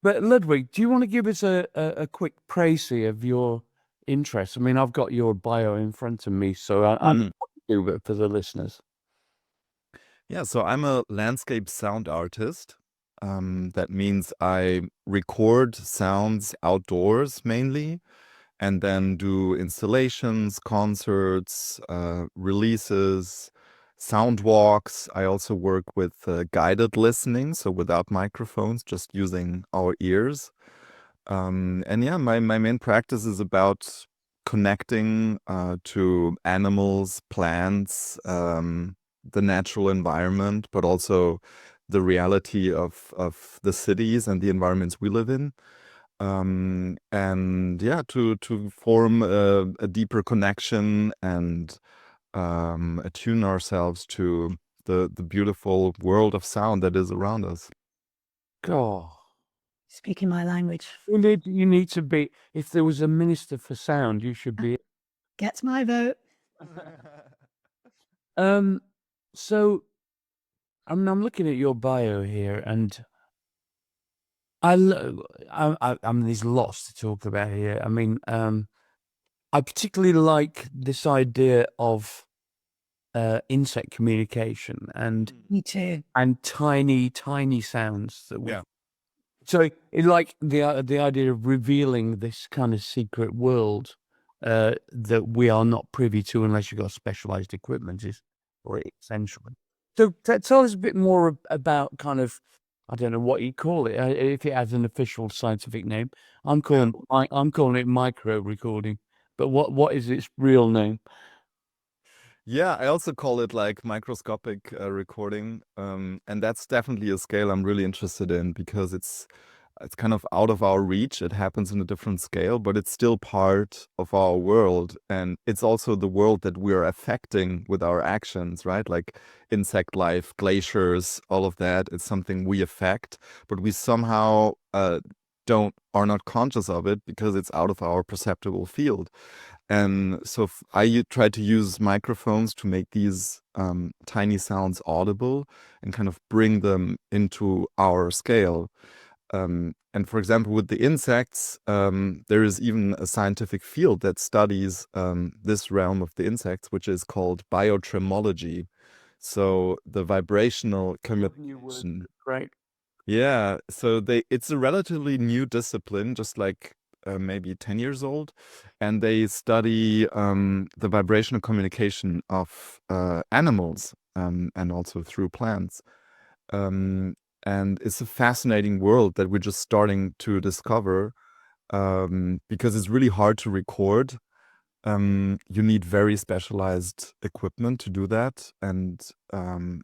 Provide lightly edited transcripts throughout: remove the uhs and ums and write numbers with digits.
But Ludwig, do you want to give us a quick précis of your interests? I mean, I've got your bio in front of me, so I know what you do, but for the listeners. Yeah, so I'm a landscape sound artist. That means I record sounds outdoors mainly, and then do installations, concerts, releases, sound walks. I also work with guided listening, so without microphones, just using our ears. And yeah, my main practice is about connecting to animals, plants, the natural environment, but also the reality of the cities and the environments we live in. And yeah, to form a deeper connection and attune ourselves to the beautiful world of sound that is around us. God, Speaking my language. you need to be. If there was a minister for sound, you should be. Gets my vote. So I'm looking at your bio here, and there's lots to talk about here. I mean, I particularly like this idea of insect communication and Me too. tiny sounds that we. Yeah. So it like the idea of revealing this kind of secret world that we are not privy to unless you've got specialized equipment is essentially. So tell us a bit more about kind of, I don't know what you call it, if it has an official scientific name. I'm calling it micro recording, but what is its real name? Yeah, I also call it like microscopic recording, and that's definitely a scale I'm really interested in because it's kind of out of our reach. It happens in a different scale, but it's still part of our world, and it's also the world that we are affecting with our actions, right? Like insect life, glaciers, all of that is something we affect, but we somehow are not conscious of it because it's out of our perceptible field. And so I try to use microphones to make these tiny sounds audible and kind of bring them into our scale. And for example, with the insects, there is even a scientific field that studies this realm of the insects, which is called biotremology. So the vibrational communication. Right. Yeah, so it's a relatively new discipline, just like maybe 10 years old, and they study the vibrational communication of animals and also through plants. Um, and it's a fascinating world that we're just starting to discover because it's really hard to record. You need very specialized equipment to do that, and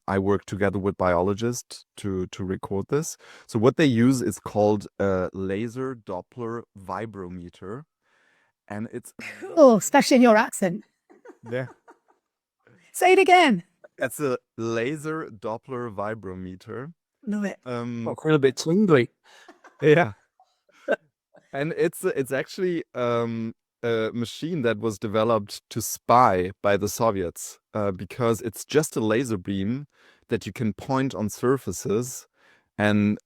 I work together with biologists to record this. So what they use is called a laser Doppler vibrometer, and it's Cool, especially in your accent. yeah, Say it again. it's a laser Doppler vibrometer. Love it. I feel a bit tingly. Yeah, and it's actually a machine that was developed to spy by the Soviets because it's just a laser beam that you can point on surfaces, and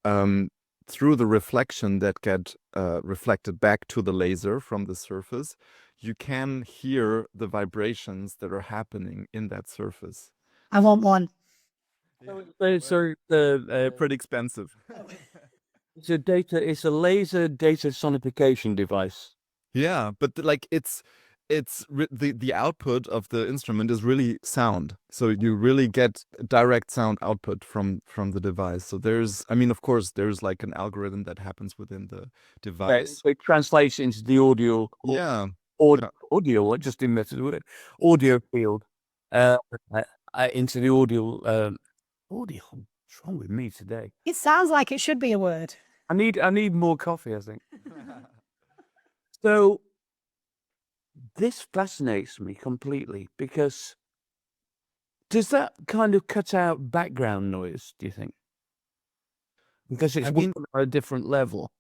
through the reflection that get reflected back to the laser from the surface, you can hear the vibrations that are happening in that surface. I want one. So Pretty expensive. it's a laser data sonification device. Yeah, but like the output of the instrument is really sound. So you really get direct sound output from the device. So I mean, of course, there's like an algorithm that happens within the device. So it translates into the audio. Yeah. Audio. I just invented the word. Audio field. Into the audio. Audio. What's wrong with me today? It sounds like it should be a word. I need more coffee, I think. So this fascinates me completely because does that kind of cut out background noise, do you think? Because it's working on a different level.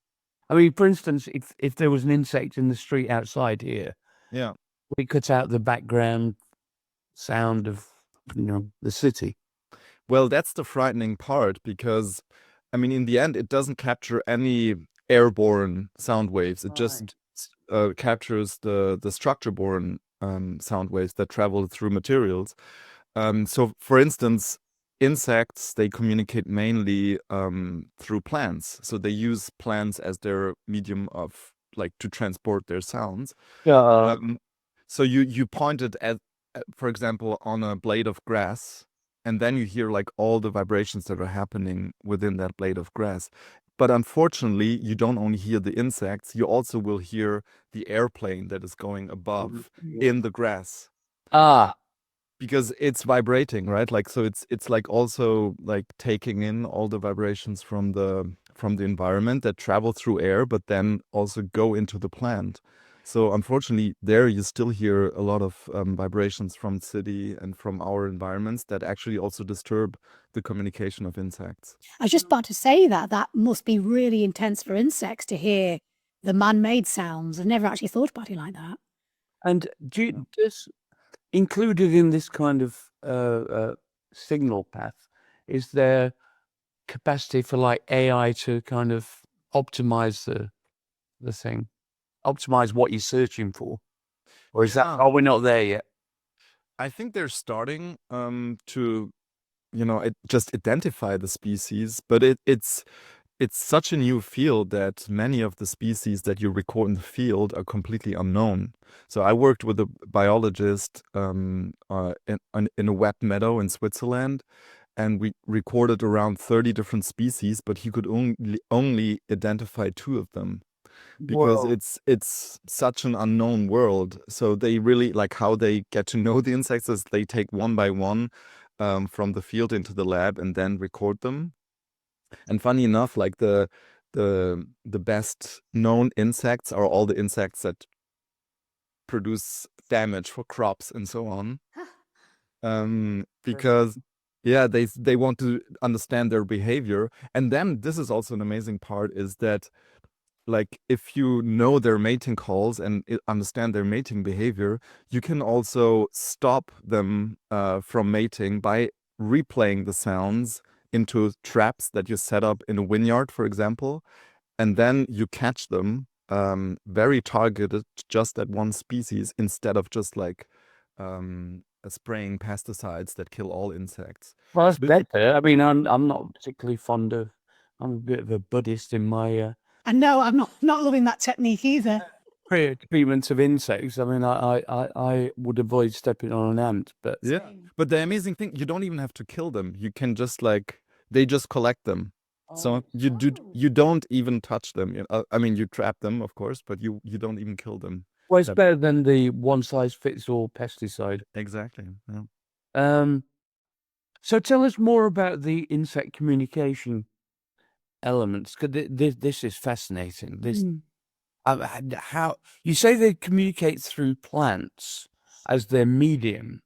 I mean, for instance, if there was an insect in the street outside here, Yeah. it cuts out the background sound of the city. Well, that's the frightening part because, I mean, in the end, it doesn't capture any airborne sound waves. It Right. just captures the structure-borne sound waves that travel through materials. So, for instance, insects, they communicate mainly through plants. So they use plants as their medium of like to transport their sounds. Yeah. So you point it at, for example, on a blade of grass, and then you hear like all the vibrations that are happening within that blade of grass. But unfortunately, you don't only hear the insects, you also will hear the airplane that is going above in the grass Ah, because it's vibrating, right? Like so it's like also like taking in all the vibrations from the environment that travel through air but then also go into the plant. So unfortunately there you still hear a lot of vibrations from city and from our environments that actually also disturb the communication of insects. I was just about to say that must be really intense for insects to hear the man-made sounds. I've never actually thought about it like that. and does included in this kind of signal path, is there capacity for like AI to kind of optimize the thing, optimize what you're searching for, or is that? Yeah. Oh, we're not there yet. I think they're starting to just identify the species, but it's such a new field that many of the species that you record in the field are completely unknown. So I worked with a biologist in a wet meadow in Switzerland, and we recorded around 30 different species, but he could only identify 2 of them because Whoa. it's such an unknown world. So they really like how they get to know the insects is they take one by one from the field into the lab and then record them. And funny enough, like the best known insects are all the insects that produce damage for crops and so on. Because yeah, they want to understand their behavior. And then this is also an amazing part is that like if you know their mating calls and understand their mating behavior, you can also stop them from mating by replaying the sounds into traps that you set up in a vineyard, for example, and then you catch them very targeted just at one species instead of just like spraying pesticides that kill all insects. Well, that's better. I mean, I'm not particularly fond of. I'm a bit of a Buddhist in my And no, I'm not loving that technique either. treatment of insects. I mean, I would avoid stepping on an ant, but Yeah, but the amazing thing, you don't even have to kill them. You can just like they just collect them. So you don't even touch them. I mean, you trap them, of course, but you don't even kill them. well, it's better than the one size fits all pesticide. Exactly. Yeah. So tell us more about the insect communication elements, because this is fascinating. This how you say they communicate through plants as their medium,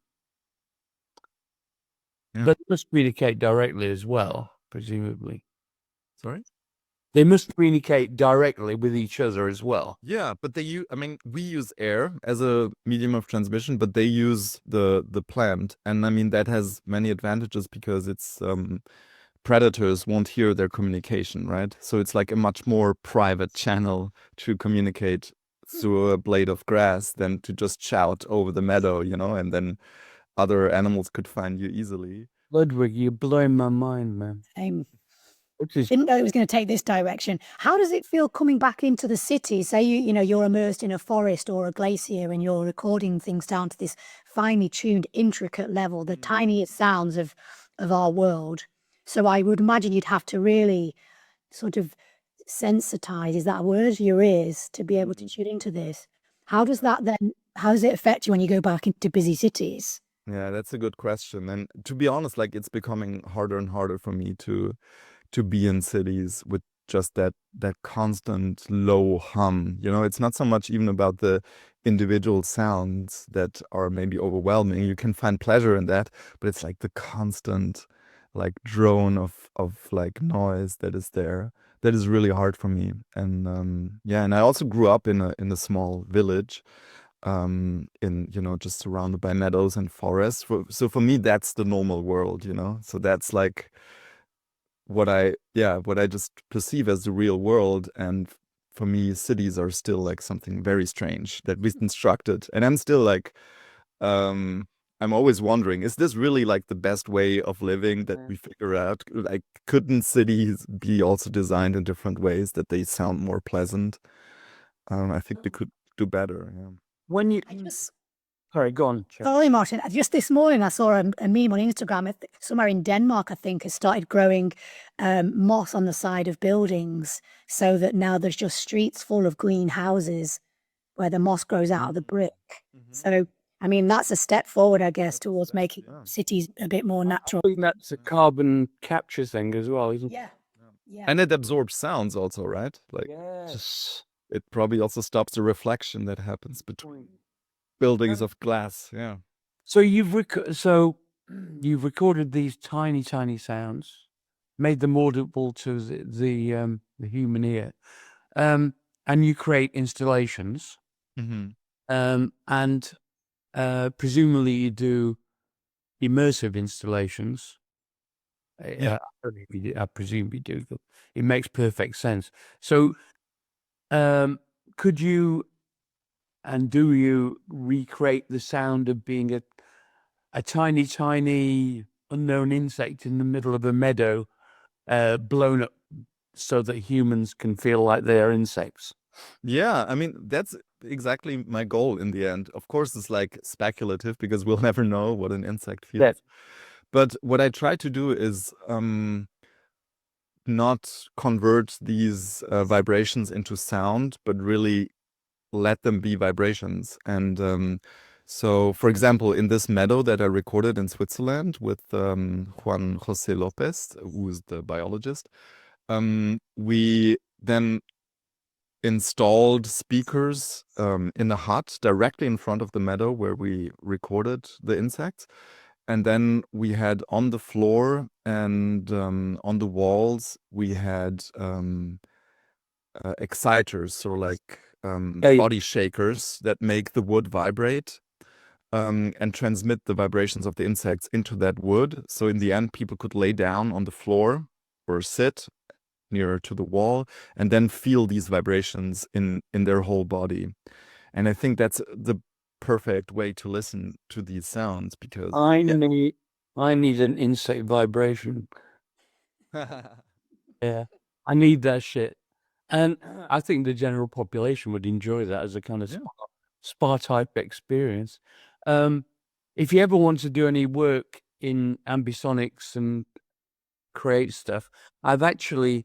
Yeah. but they must communicate directly as well, presumably. Sorry? They must communicate directly with each other as well. Yeah, but I mean, we use air as a medium of transmission, but they use the plant. And I mean, that has many advantages because it's predators won't hear their communication, right? So it's like a much more private channel to communicate through a blade of grass than to just shout over the meadow, and then other animals could find you easily. Ludwig, you're blowing my mind, man. Didn't know it was going to take this direction. How does it feel coming back into the city? Say you're immersed in a forest or a glacier and you're recording things down to this finely tuned, intricate level, the tiniest sounds of our world. So I would imagine you'd have to really sort of sensitize, is that a word? Your ears to be able to tune into this. How does it affect you when you go back into busy cities? Yeah, that's a good question. And to be honest, like it's becoming harder and harder for me to be in cities with just that constant low hum. It's not so much even about the individual sounds that are maybe overwhelming. You can find pleasure in that, but it's like the constant like drone of like noise that is there. That is really hard for me. And and I also grew up in a small village in just surrounded by meadows and forests. So for me that's the normal world, so that's like what I just perceive as the real world. And for me, cities are still like something very strange that we constructed. And I'm still like, I'm always wondering, is this really like the best way of living that we figure out? Like, couldn't cities be also designed in different ways that they sound more pleasant? I think they could do better. Yeah. When you, sorry, go on. Cheryl. Sorry, Martin. Just this morning, I saw a meme on Instagram. Somewhere in Denmark, I think, has started growing moss on the side of buildings, so that now there's just streets full of green houses where the moss grows out of the brick. So, I mean, that's a step forward, I guess, towards making cities a bit more natural. I think that's a carbon capture thing as well, isn't it? Yeah. Yeah. And it absorbs sounds also, right? Like, Yes. it probably also stops the reflection that happens between buildings of glass. Yeah. So you've recorded these tiny sounds, made them audible to the human ear, and you create installations, and presumably you do immersive installations. Yeah. I presume you do. It makes perfect sense. So, could you and do you recreate the sound of being a tiny unknown insect in the middle of a meadow, blown up so that humans can feel like they are insects? Yeah, I mean, that's exactly my goal in the end. Of course, it's like speculative because we'll never know what an insect feels. Yes. But what I try to do is not convert these vibrations into sound, but really let them be vibrations. And so, for example, in this meadow that I recorded in Switzerland with Juan Jose Lopez, who is the biologist, we then installed speakers in a hut directly in front of the meadow where we recorded the insects. And then we had on the floor and on the walls, we had exciters, so like body shakers that make the wood vibrate and transmit the vibrations of the insects into that wood. So in the end, people could lay down on the floor or sit nearer to the wall and then feel these vibrations in their whole body. And I think that's the perfect way to listen to these sounds because I need an insect vibration. Yeah, I need that shit. And I think the general population would enjoy that as a kind of spa type experience. If you ever want to do any work in ambisonics and create stuff, I've actually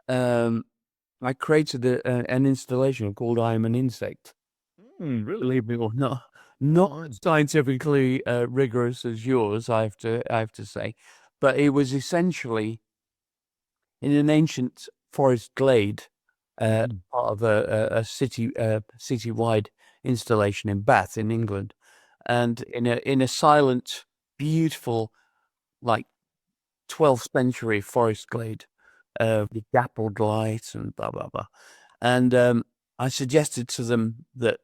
I created an installation called "I Am an Insect." really? Believe me or not scientifically rigorous as yours, I have to say, but it was essentially in an ancient forest glade, part of a citywide installation in Bath in England, and in a silent, beautiful, like 12th century forest glade, with dappled light and blah blah blah, and I suggested to them that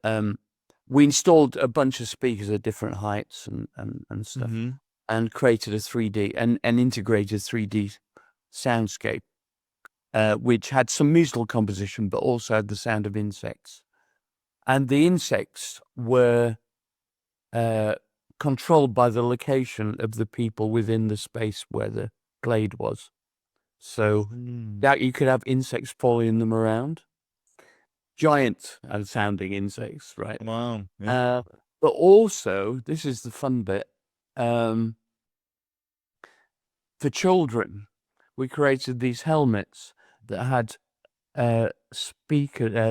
we installed a bunch of speakers at different heights and stuff, and created a 3D and integrated 3D soundscape, which had some musical composition, but also had the sound of insects. And the insects were controlled by the location of the people within the space where the glade was. So that you could have insects following them around. Giant sounding insects, right? Wow. Yeah. But also, this is the fun bit, for children, we created these helmets that had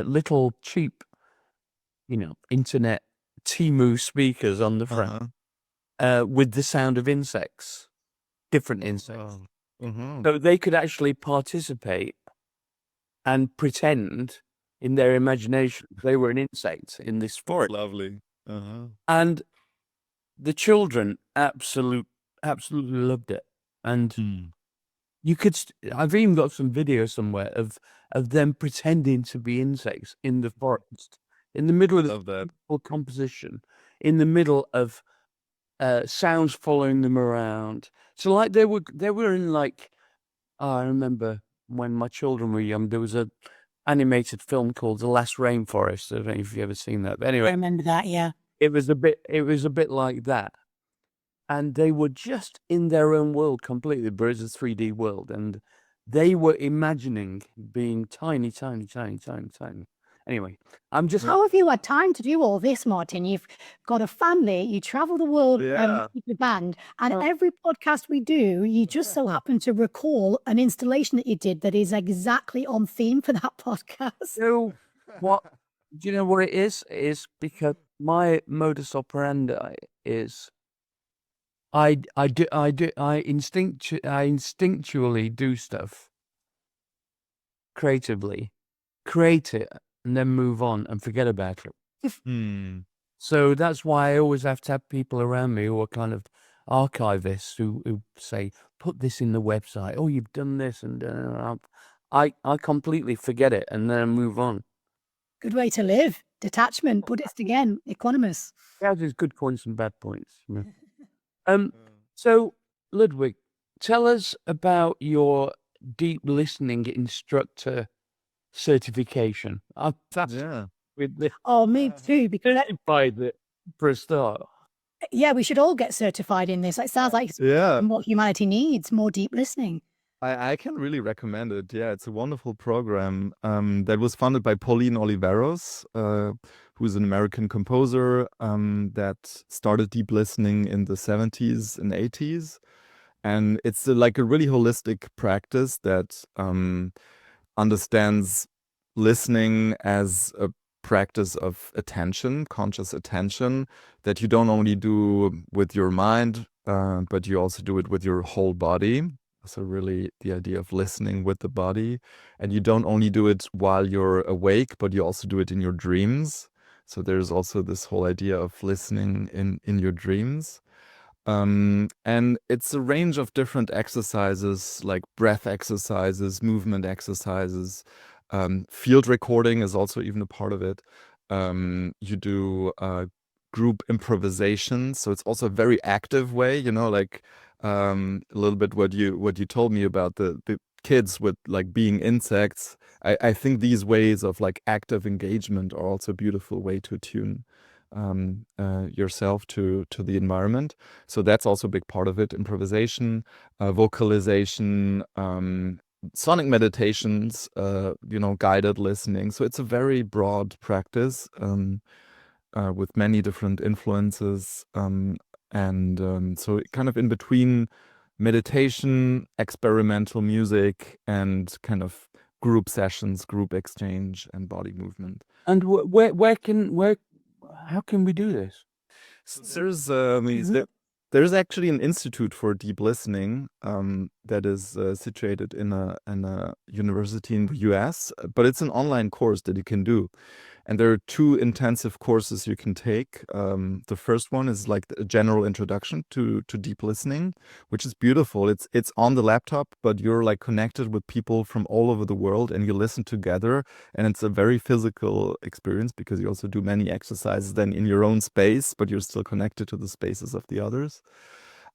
little cheap, internet Temu speakers on the front, with the sound of insects, different insects. So they could actually participate and pretend in their imagination they were an insect in this forest. Lovely. And the children absolutely loved it. And you could, I've even got some video somewhere of them pretending to be insects in the forest, in the middle of the composition, in the middle of sounds following them around. So like they were in like I remember when my children were young, there was a animated film called The Last Rainforest. I don't know if you've ever seen that. But I anyway, remember that, yeah. it was a bit like that. And they were just in their own world completely, but it's a 3D world. And they were imagining being tiny, tiny, tiny, tiny, tiny. Anyway, I'm just How have you had time to do all this, Martin? You've got a family, you travel the world Yeah. with your band, and Oh. every podcast we do, you just so happen to recall an installation that you did that is exactly on theme for that podcast. So what? Do you know what it is? It is because my modus operandi is I instinctually do stuff creatively, create it, and then move on and forget about it. Hmm. So that's why I always have to have people around me who are kind of archivists who say, put this in the website. Oh, you've done this. And I completely forget it and then move on. Good way to live. Detachment, Buddhist again, equanimous. Yeah, there's good points and bad points. So, Ludwig, tell us about your deep listening instructor certification. That's Yeah. with the Oh, me too, because certified that for a start. yeah, we should all get certified in this. It sounds like it's Yeah. what humanity needs, more deep listening. I can really recommend it. Yeah, it's a wonderful program that was funded by Pauline Oliveros, who's an American composer that started deep listening in the 70s and 80s. And it's like a really holistic practice that understands listening as a practice of attention, conscious attention, that you don't only do with your mind, but you also do it with your whole body. So really the idea of listening with the body. And you don't only do it while you're awake, but you also do it in your dreams. So there's also this whole idea of listening in your dreams. And it's a range of different exercises, like breath exercises, movement exercises. Field recording is also even a part of it. You do group improvisation, so it's also a very active way. You know, like a little bit what you told me about the kids with like being insects. I think these ways of like active engagement are also a beautiful way to attune yourself to the environment. So that's also a big part of it: improvisation, vocalization, sonic meditations, guided listening. So it's a very broad practice with many different influences, and so kind of in between meditation, experimental music, and kind of group sessions, group exchange, and body movement. And how can we do this? There's actually an institute for deep listening that is situated in a university in the US, but it's an online course that you can do. And there are two intensive courses you can take. The first one is like a general introduction to deep listening, which is beautiful. It's on the laptop, but you're like connected with people from all over the world and you listen together. And it's a very physical experience because you also do many exercises then in your own space, but you're still connected to the spaces of the others.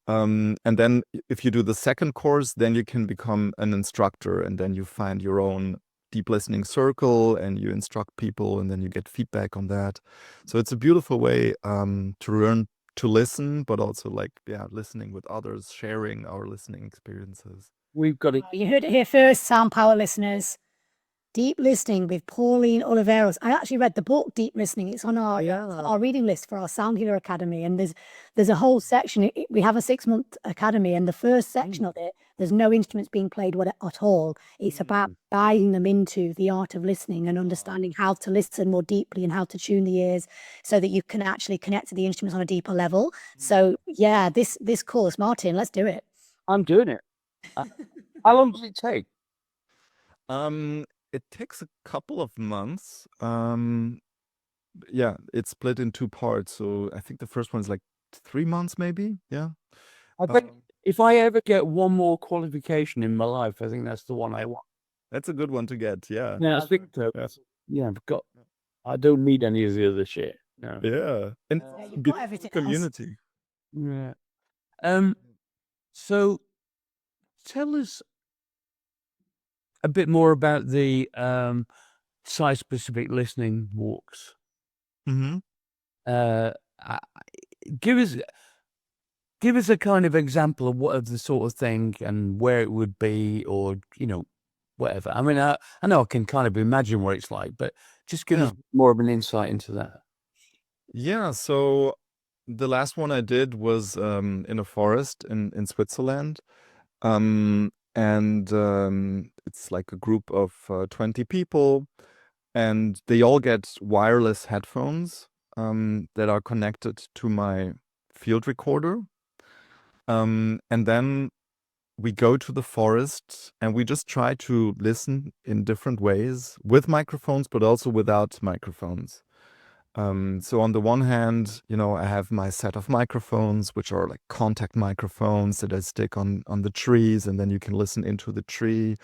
And then if you do the second course, then you can become an instructor and then you find your own deep listening circle and you instruct people and then you get feedback on that. So it's a beautiful way to learn to listen, but also like, listening with others, sharing our listening experiences. We've got it. You heard it here first, SoundPower listeners. Deep Listening with Pauline Oliveros. I actually read the book Deep Listening. It's on our reading list for our Sound Healer Academy. And there's a whole section. We have a 6-month academy, and the first section of it, there's no instruments being played at all. It's about guiding them into the art of listening and understanding how to listen more deeply and how to tune the ears so that you can actually connect to the instruments on a deeper level. So yeah, this course, Martin, let's do it. I'm doing it. How long does it take? It takes a couple of months. It's split in two parts. So I think the first one is like 3 months, maybe. Yeah. I bet if I ever get one more qualification in my life, I think that's the one I want. That's a good one to get. Yeah. Yeah, I think so. Yeah, I don't need any of the other shit. No. Yeah. And You've got everything else. community. Yeah. So tell us a bit more about the site-specific listening walks. Mm-hmm. Give us a kind of example of what of the sort of thing and where it would be, or whatever. I mean, I know I can kind of imagine what it's like, but just give us more of an insight into that. Yeah, so the last one I did was in a forest in Switzerland. It's like a group of 20 people, and they all get wireless headphones that are connected to my field recorder. And then we go to the forest and we just try to listen in different ways with microphones, but also without microphones. So on the one hand, I have my set of microphones, which are like contact microphones that I stick on the trees, and then you can listen into the tree,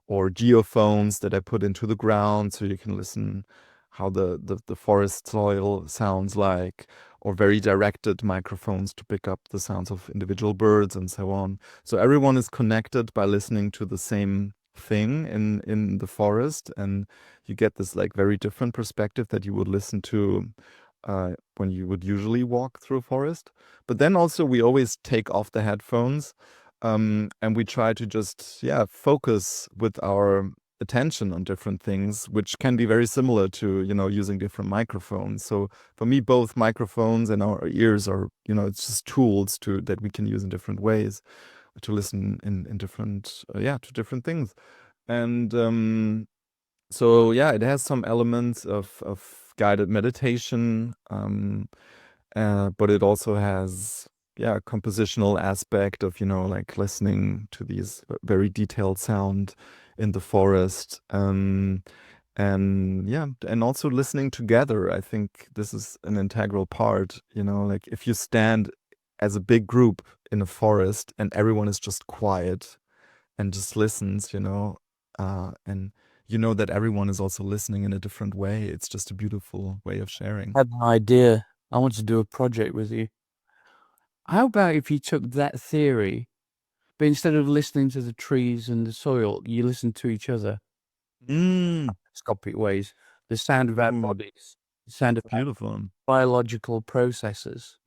or geophones that I put into the ground so you can listen how the forest soil sounds like, or very directed microphones to pick up the sounds of individual birds and so on. So everyone is connected by listening to the same thing in the forest, and you get this like very different perspective that you would listen to when you would usually walk through a forest. But then also we always take off the headphones, and we try to just focus with our attention on different things, which can be very similar to using different microphones. So for me, both microphones and our ears are it's just tools that we can use in different ways to listen in different to different things. And so it has some elements of guided meditation, but it also has a compositional aspect of like listening to these very detailed sound in the forest, and also listening together. I think this is an integral part, like if you stand as a big group in a forest and everyone is just quiet and just listens, and that everyone is also listening in a different way. It's just a beautiful way of sharing. I have an idea. I want to do a project with you. How about if you took that theory, but instead of listening to the trees and the soil, you listen to each other? Microscopic ways. The sound of our bodies, the sound of beautiful biological processes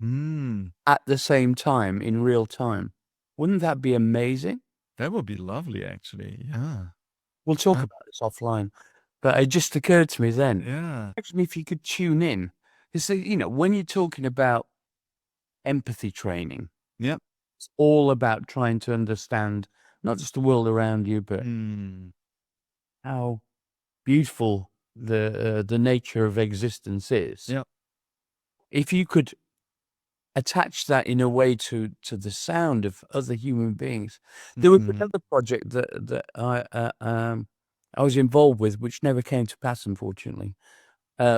at the same time, in real time. Wouldn't that be amazing? That would be lovely, actually. Yeah. We'll talk about this offline. But it just occurred to me then. Yeah. Actually, if you could tune in. So, when you're talking about empathy training, it's all about trying to understand not just the world around you, but how beautiful the nature of existence is. Yeah. If you could attach that in a way to the sound of other human beings. There was another project that I was involved with, which never came to pass, unfortunately,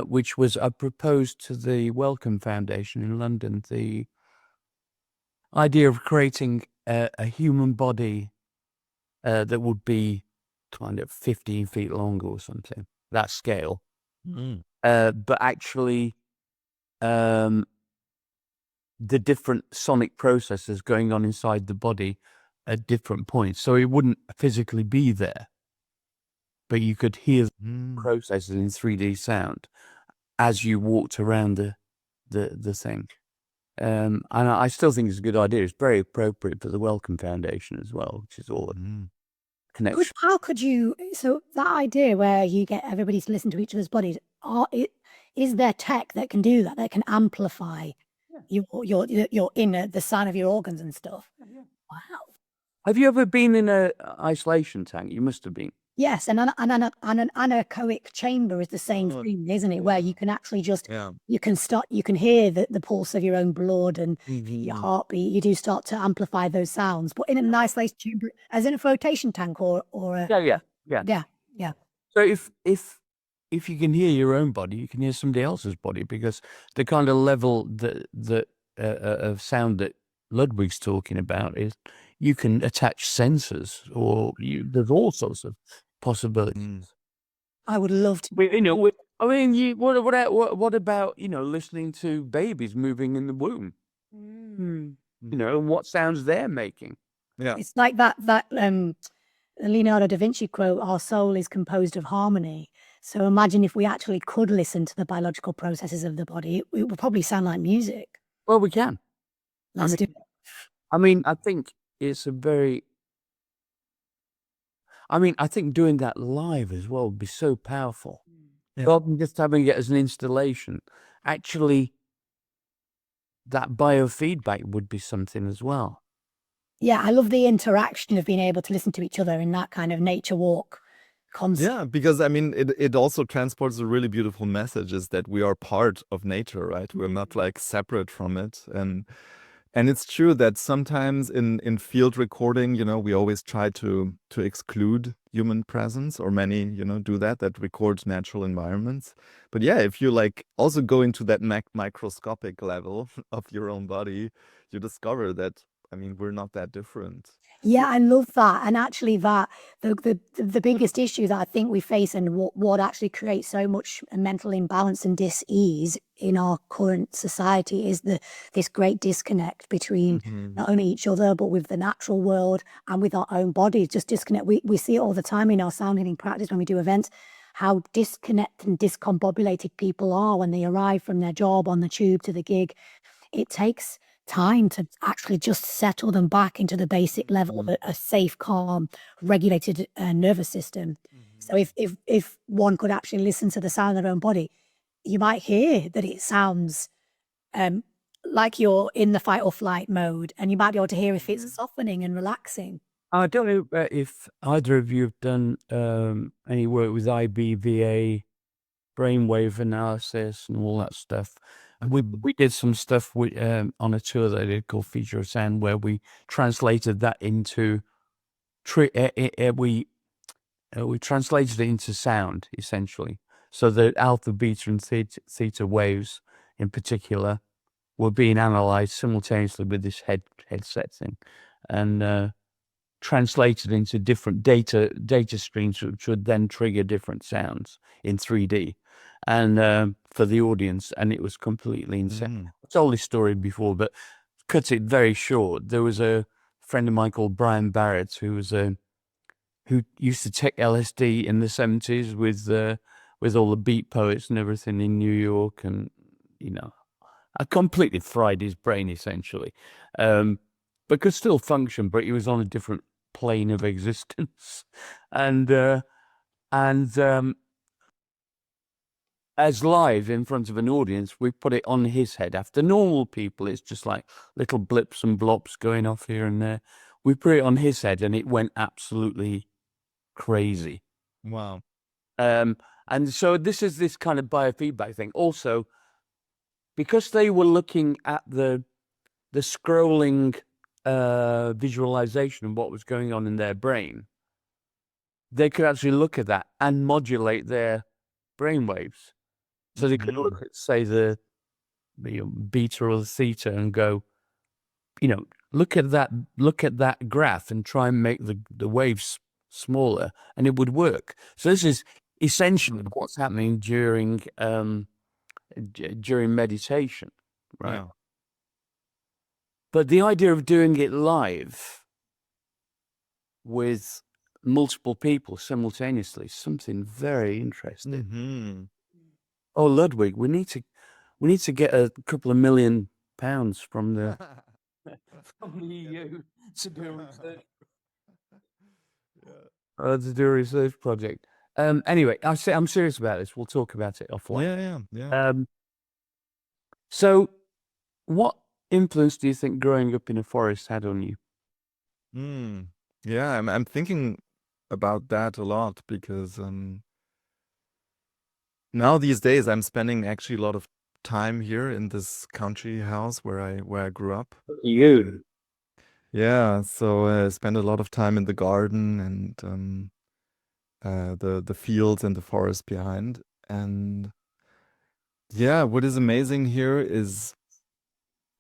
which was I proposed to the Wellcome Foundation in London the idea of creating a human body that would be kind of 15 feet long or something, that scale, but actually the different sonic processes going on inside the body at different points. So it wouldn't physically be there, but you could hear the processes in 3D sound as you walked around the thing. And I still think it's a good idea. It's very appropriate for the Wellcome Foundation as well, which is all a connection. How could you, so that idea where you get everybody to listen to each other's bodies, is there tech that can do that can amplify your inner, the sound of your organs and stuff? Wow. Have you ever been in an isolation tank? You must have been. Yes, and an anechoic chamber is the same thing, isn't it? Where you can actually just you can hear the pulse of your own blood and your heartbeat. You do start to amplify those sounds. But in an isolated chamber, as in a flotation tank or a yeah. So if you can hear your own body, you can hear somebody else's body, because the kind of level that of sound that Ludwig's talking about is you can attach sensors, or there's all sorts of possibilities. I would love to. I mean, what about listening to babies moving in the womb? And what sounds they're making? It's like that Leonardo da Vinci quote, our soul is composed of harmony. So imagine if we actually could listen to the biological processes of the body, it would probably sound like music. Well, we can. Let's do it. I mean, I think it's a very. I mean, I think doing that live as well would be so powerful. Yeah. Rather than just having it as an installation, actually, that biofeedback would be something as well. Yeah, I love the interaction of being able to listen to each other in that kind of nature walk concept. Yeah, because I mean, it also transports a really beautiful message, is that we are part of nature, right? We're not like separate from it. And it's true that sometimes in field recording, you know, we always try to exclude human presence, or many, you know, do that record natural environments. But yeah, if you like also go into that microscopic level of your own body, you discover that, I mean, we're not that different. Yeah, I love that. And actually that the biggest issue that I think we face, and what actually creates so much mental imbalance and dis-ease in our current society, is this great disconnect between not only each other, but with the natural world and with our own bodies. Just disconnect. We see it all the time in our sound healing practice when we do events, how disconnected and discombobulated people are when they arrive from their job on the tube to the gig. It takes time to actually just settle them back into the basic level of a safe, calm, regulated nervous system. So if one could actually listen to the sound of their own body, you might hear that it sounds like you're in the fight or flight mode, and you might be able to hear if it's softening and relaxing. I don't know if either of you have done any work with IBVA, brainwave analysis, and all that stuff. We did some stuff with, on a tour that I did called Feature of Sound, where we translated that into we translated it into sound, essentially. So the alpha, beta, and theta waves in particular were being analyzed simultaneously with this headset thing, and translated into different data streams, which would then trigger different sounds in 3D, and for the audience, and it was completely insane. I've told this story before, but cut it very short. There was a friend of mine called Brian Barrett who used to take LSD in the 70s with all the beat poets and everything in New York, and you know, I completely fried his brain essentially, but could still function. But he was on a different plane of existence, and as live in front of an audience, we put it on his head. After normal people, it's just like little blips and blops going off here and there. We put it on his head, and it went absolutely crazy. Wow. And so this is this kind of biofeedback thing. Also, because they were looking at the scrolling visualization of what was going on in their brain, they could actually look at that and modulate their brain waves. So they could look at, say, the beta or the theta and go, you know, look at that graph and try and make the waves smaller, and it would work. So this is essentially what's happening during meditation, right? Yeah. But the idea of doing it live with multiple people simultaneously is something very interesting. Oh, Ludwig, we need to get a couple of £1 million from the from the EU to do research. To do a research project. Anyway, I'm serious about this. We'll talk about it offline. Yeah. So, what influence do you think growing up in a forest had on you? Yeah, I'm thinking about that a lot, because now these days I'm spending actually a lot of time here in this country house where I grew up. You? Yeah, so I spend a lot of time in the garden and the fields and the forest behind. And yeah, what is amazing here is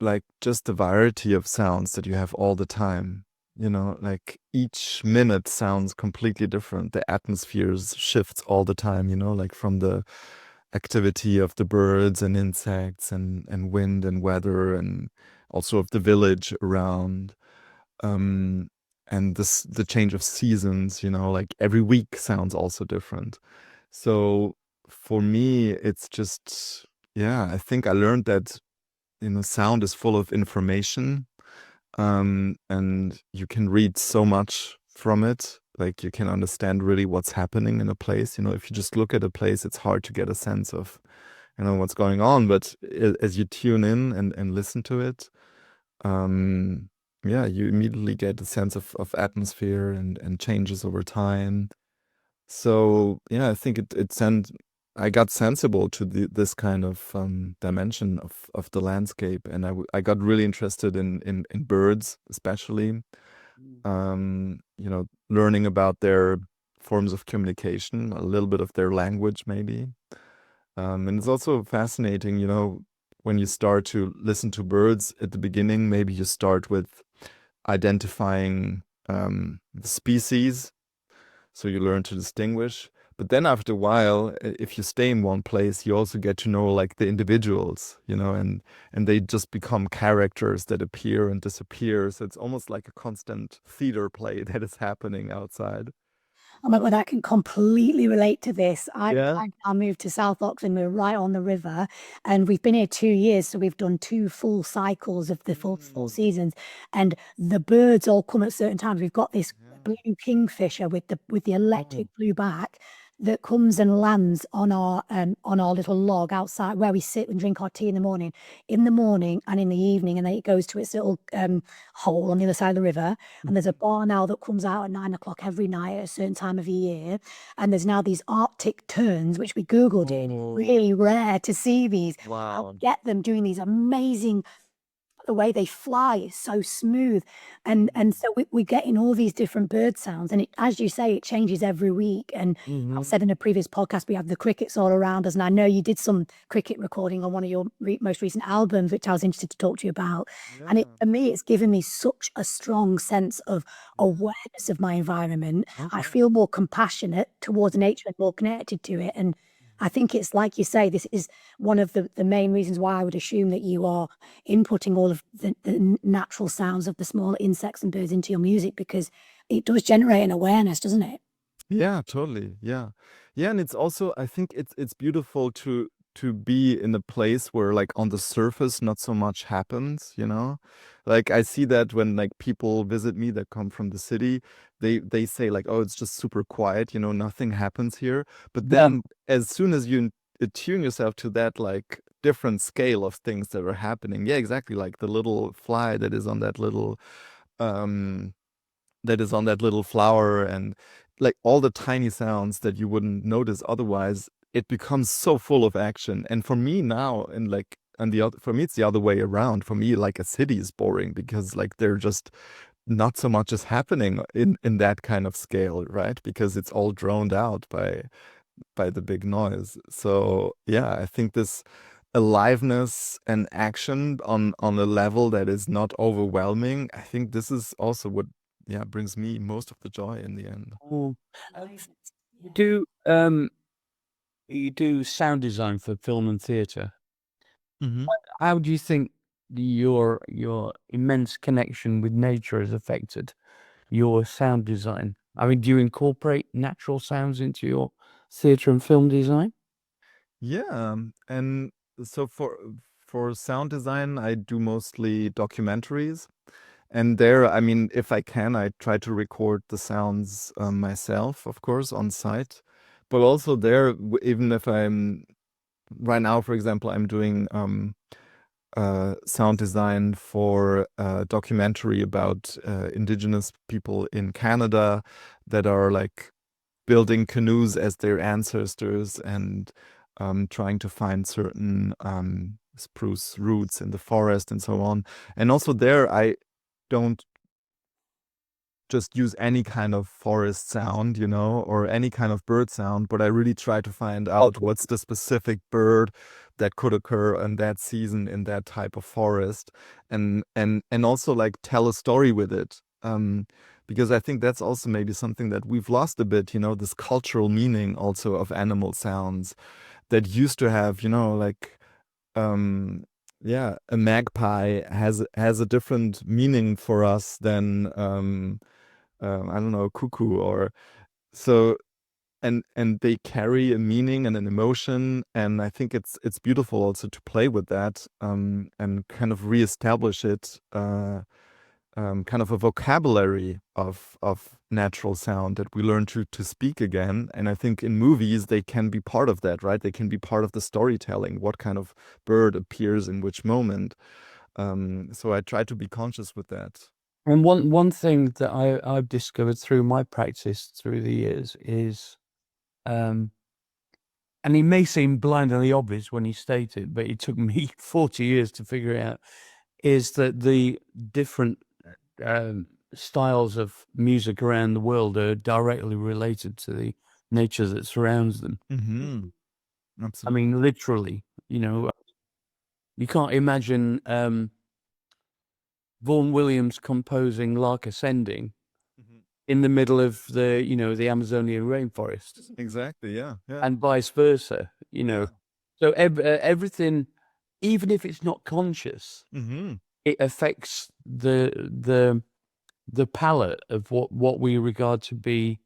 like just the variety of sounds that you have all the time. You know, like each minute sounds completely different. The atmospheres shifts all the time, you know, like from the activity of the birds and insects and wind and weather, and also of the village around. the change of seasons, like every week sounds also different. So for me, it's just, I think I learned that, sound is full of information, and you can read so much from it. Like you can understand really what's happening in a place. If you just look at a place, it's hard to get a sense of, what's going on. But as you tune in and listen to it, you immediately get a sense of atmosphere and changes over time. So I think I got sensible to this kind of dimension of the landscape, and I got really interested in birds, especially, learning about their forms of communication, a little bit of their language, maybe. And it's also fascinating, when you start to listen to birds at the beginning, maybe you start with identifying the species, so you learn to distinguish. But then after a while, if you stay in one place, you also get to know like the individuals, and they just become characters that appear and disappear. So it's almost like a constant theater play that is happening outside. Oh my God, I can completely relate to this. Yeah. I moved to South Oxford. We're right on the river, and we've been here 2 years, so we've done 2 full cycles of the full seasons. And the birds all come at certain times. We've got this blue kingfisher with the electric blue back that comes and lands on our little log outside where we sit and drink our tea in the morning and in the evening, and then it goes to its little hole on the other side of the river. And there's a barn owl that comes out at 9 o'clock every night at a certain time of the year. And there's now these Arctic terns, which we Googled it. Really rare to see these. Wow. I'll get them doing these amazing, the way they fly is so smooth. And so we're getting all these different bird sounds. And as you say, it changes every week. And I've said in a previous podcast, we have the crickets all around us. And I know you did some cricket recording on one of your most recent albums, which I was interested to talk to you about. And for me, it's given me such a strong sense of awareness of my environment. I feel more compassionate towards nature and more connected to it. And I think it's like you say, this is one of the main reasons why I would assume that you are inputting all of the natural sounds of the smaller insects and birds into your music, because it does generate an awareness, doesn't it? Yeah, totally. Yeah. And it's also, I think it's beautiful to be in a place where like on the surface not so much happens, Like I see that when like people visit me that come from the city, they say like, oh, it's just super quiet, nothing happens here. But then as soon as you attune yourself to that like different scale of things that are happening, yeah, exactly, like the little fly that is on that little flower, and like all the tiny sounds that you wouldn't notice otherwise, it becomes so full of action. And for me now, for me, it's the other way around. For me, like a city is boring because like they're just not so much is happening in that kind of scale, right? Because it's all drowned out by the big noise. So yeah, I think this aliveness and action on a level that is not overwhelming, I think this is also what brings me most of the joy in the end. You do sound design for film and theatre. Mm-hmm. How do you think your immense connection with nature has affected your sound design? I mean, do you incorporate natural sounds into your theatre and film design? Yeah, and so for sound design, I do mostly documentaries. And there, I mean, if I can, I try to record the sounds myself, of course, on site. But also there, even if I'm right now, for example, I'm doing sound design for a documentary about indigenous people in Canada that are like building canoes as their ancestors and trying to find certain spruce roots in the forest and so on. And also there, I don't just use any kind of forest sound, or any kind of bird sound, but I really try to find out what's the specific bird that could occur in that season in that type of forest, and also like tell a story with it. Because I think that's also maybe something that we've lost a bit, this cultural meaning also of animal sounds that used to have, like a magpie has a different meaning for us than I don't know, cuckoo or so. And they carry a meaning and an emotion, and I think it's beautiful also to play with that, and kind of reestablish it, kind of a vocabulary of natural sound that we learn to speak again. And I think in movies they can be part of that, right? They can be part of the storytelling. What kind of bird appears in which moment? So I try to be conscious with that. And one thing that I've discovered through my practice through the years is, and it may seem blindly obvious when you state it, but it took me 40 years to figure it out, is that the different styles of music around the world are directly related to the nature that surrounds them. I Absolutely. mean, literally, you can't imagine Vaughan Williams composing Lark Ascending in the middle of the Amazonian rainforest, Exactly. Yeah. Yeah. and vice versa. So everything, even if it's not conscious, it affects the palette of what we regard to be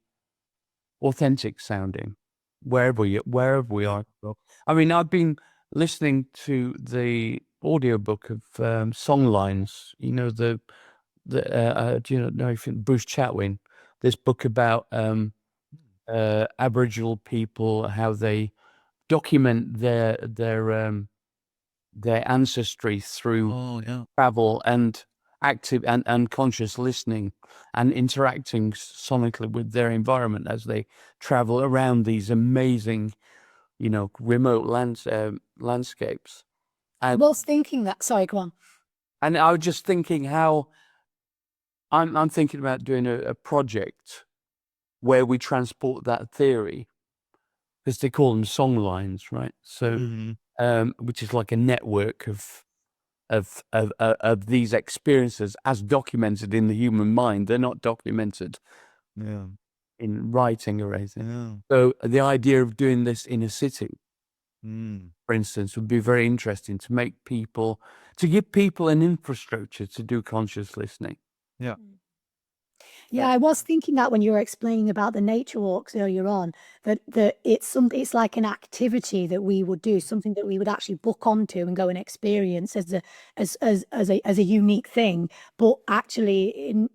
authentic sounding, wherever we are. I mean, I've been listening to the audiobook of Songlines. Do you know if Bruce Chatwin? This book about Aboriginal people, how they document their ancestry through travel and active and conscious listening and interacting sonically with their environment as they travel around these amazing, remote landscapes. I And was thinking that. Sorry, go on. and I was just thinking how I'm thinking about doing a project where we transport that theory, because they call them song lines, right? So, which is like a network of these experiences as documented in the human mind. They're not documented in writing or anything. So the idea of doing this in a city, for instance, would be very interesting to give people an infrastructure to do conscious listening. Yeah, I was thinking that when you were explaining about the nature walks earlier on, that it's like an activity that we would do, something that we would actually book onto and go and experience as a unique thing. But actually,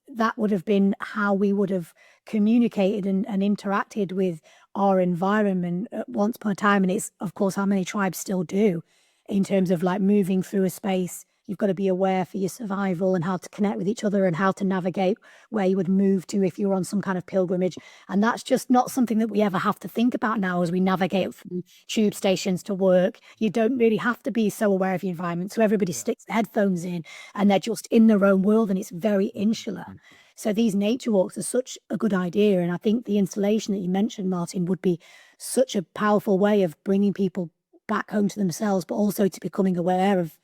that would have been how we would have communicated and interacted with our environment at once upon a time. And it's, of course, how many tribes still do in terms of like moving through a space. You've got to be aware for your survival and how to connect with each other and how to navigate where you would move to if you're on some kind of pilgrimage. And that's just not something that we ever have to think about now as we navigate from tube stations to work. You don't really have to be so aware of your environment. So everybody sticks headphones in and they're just in their own world, and it's very insular. So these nature walks are such a good idea. And I think the installation that you mentioned, Martin, would be such a powerful way of bringing people back home to themselves, but also to becoming aware of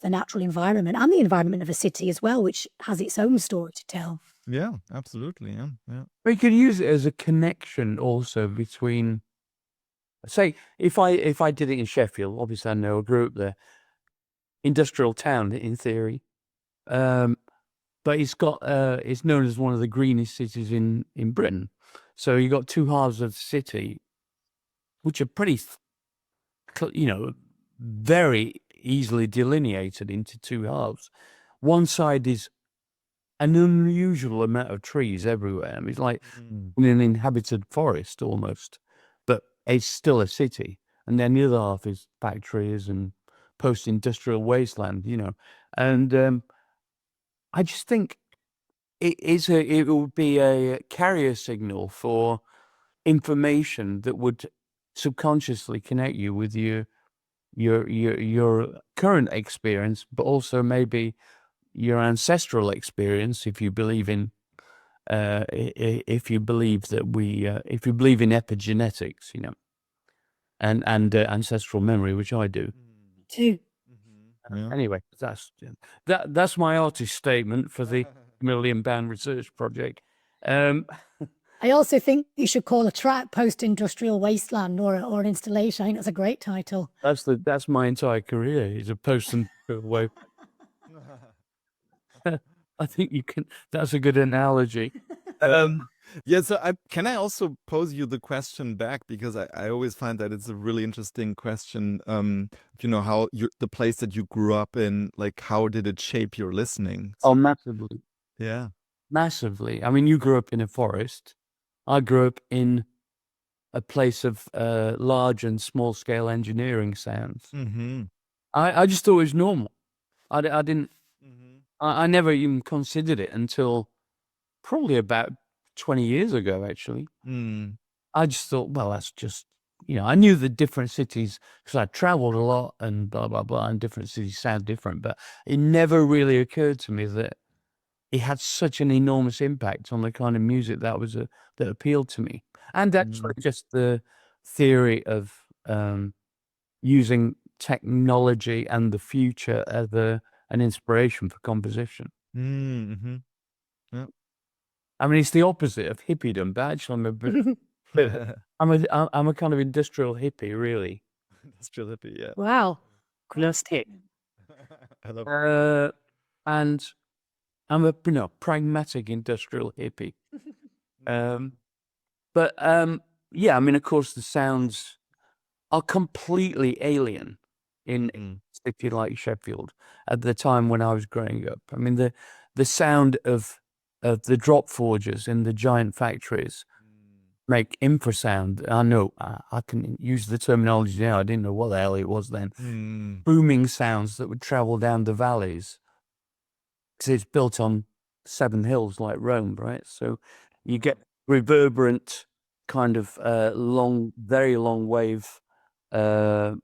the natural environment and the environment of a city as well, which has its own story to tell. Yeah, absolutely. Yeah. We could use it as a connection also between, say, if I did it in Sheffield, obviously I know a group there, industrial town in theory, but it's known as one of the greenest cities in Britain. So you got two halves of the city, which are pretty, very easily delineated into two halves. One side is an unusual amount of trees everywhere. I mean, it's like in an inhabited forest almost, but it's still a city. And then the other half is factories and post-industrial wasteland, And I just think it would be a carrier signal for information that would subconsciously connect you with your current experience, but also maybe your ancestral experience, if you believe in if you believe in epigenetics, and ancestral memory, which I do too. Anyway, that's my artist statement for the £1 Million research project. I also think you should call a track "Post-Industrial Wasteland" or an installation. I think that's a great title. That's my entire career is a post-industrial wasteland. I think that's a good analogy. Yeah, so can I also pose you the question back, because I always find that it's a really interesting question. How the place that you grew up in, like, how did it shape your listening? Oh, massively. Yeah. Massively. I mean, you grew up in a forest. I grew up in a place of large and small scale engineering sounds. Mm-hmm. I just thought it was normal. I didn't. Mm-hmm. I never even considered it until probably about 20 years ago, actually. Mm. I just thought, well, that's just, I knew the different cities because I traveled a lot and blah, blah, blah, and different cities sound different. But it never really occurred to me that it had such an enormous impact on the kind of music that appealed to me. And actually just the theory of using technology and the future as an inspiration for composition. Mm-hmm. Yeah. I mean, it's the opposite of hippiedom, but actually I'm a kind of industrial hippie, really. Industrial hippie, yeah. Wow. Plastic. I love And I'm a pragmatic industrial hippie. But yeah, I mean, of course, the sounds are completely alien in a city like Sheffield at the time when I was growing up. I mean, the sound of the drop forges in the giant factories make infrasound. I know I can use the terminology now. I didn't know what the hell it was then. Booming sounds that would travel down the valleys because it's built on 7 hills like Rome, right? So you get reverberant kind of very long wave, low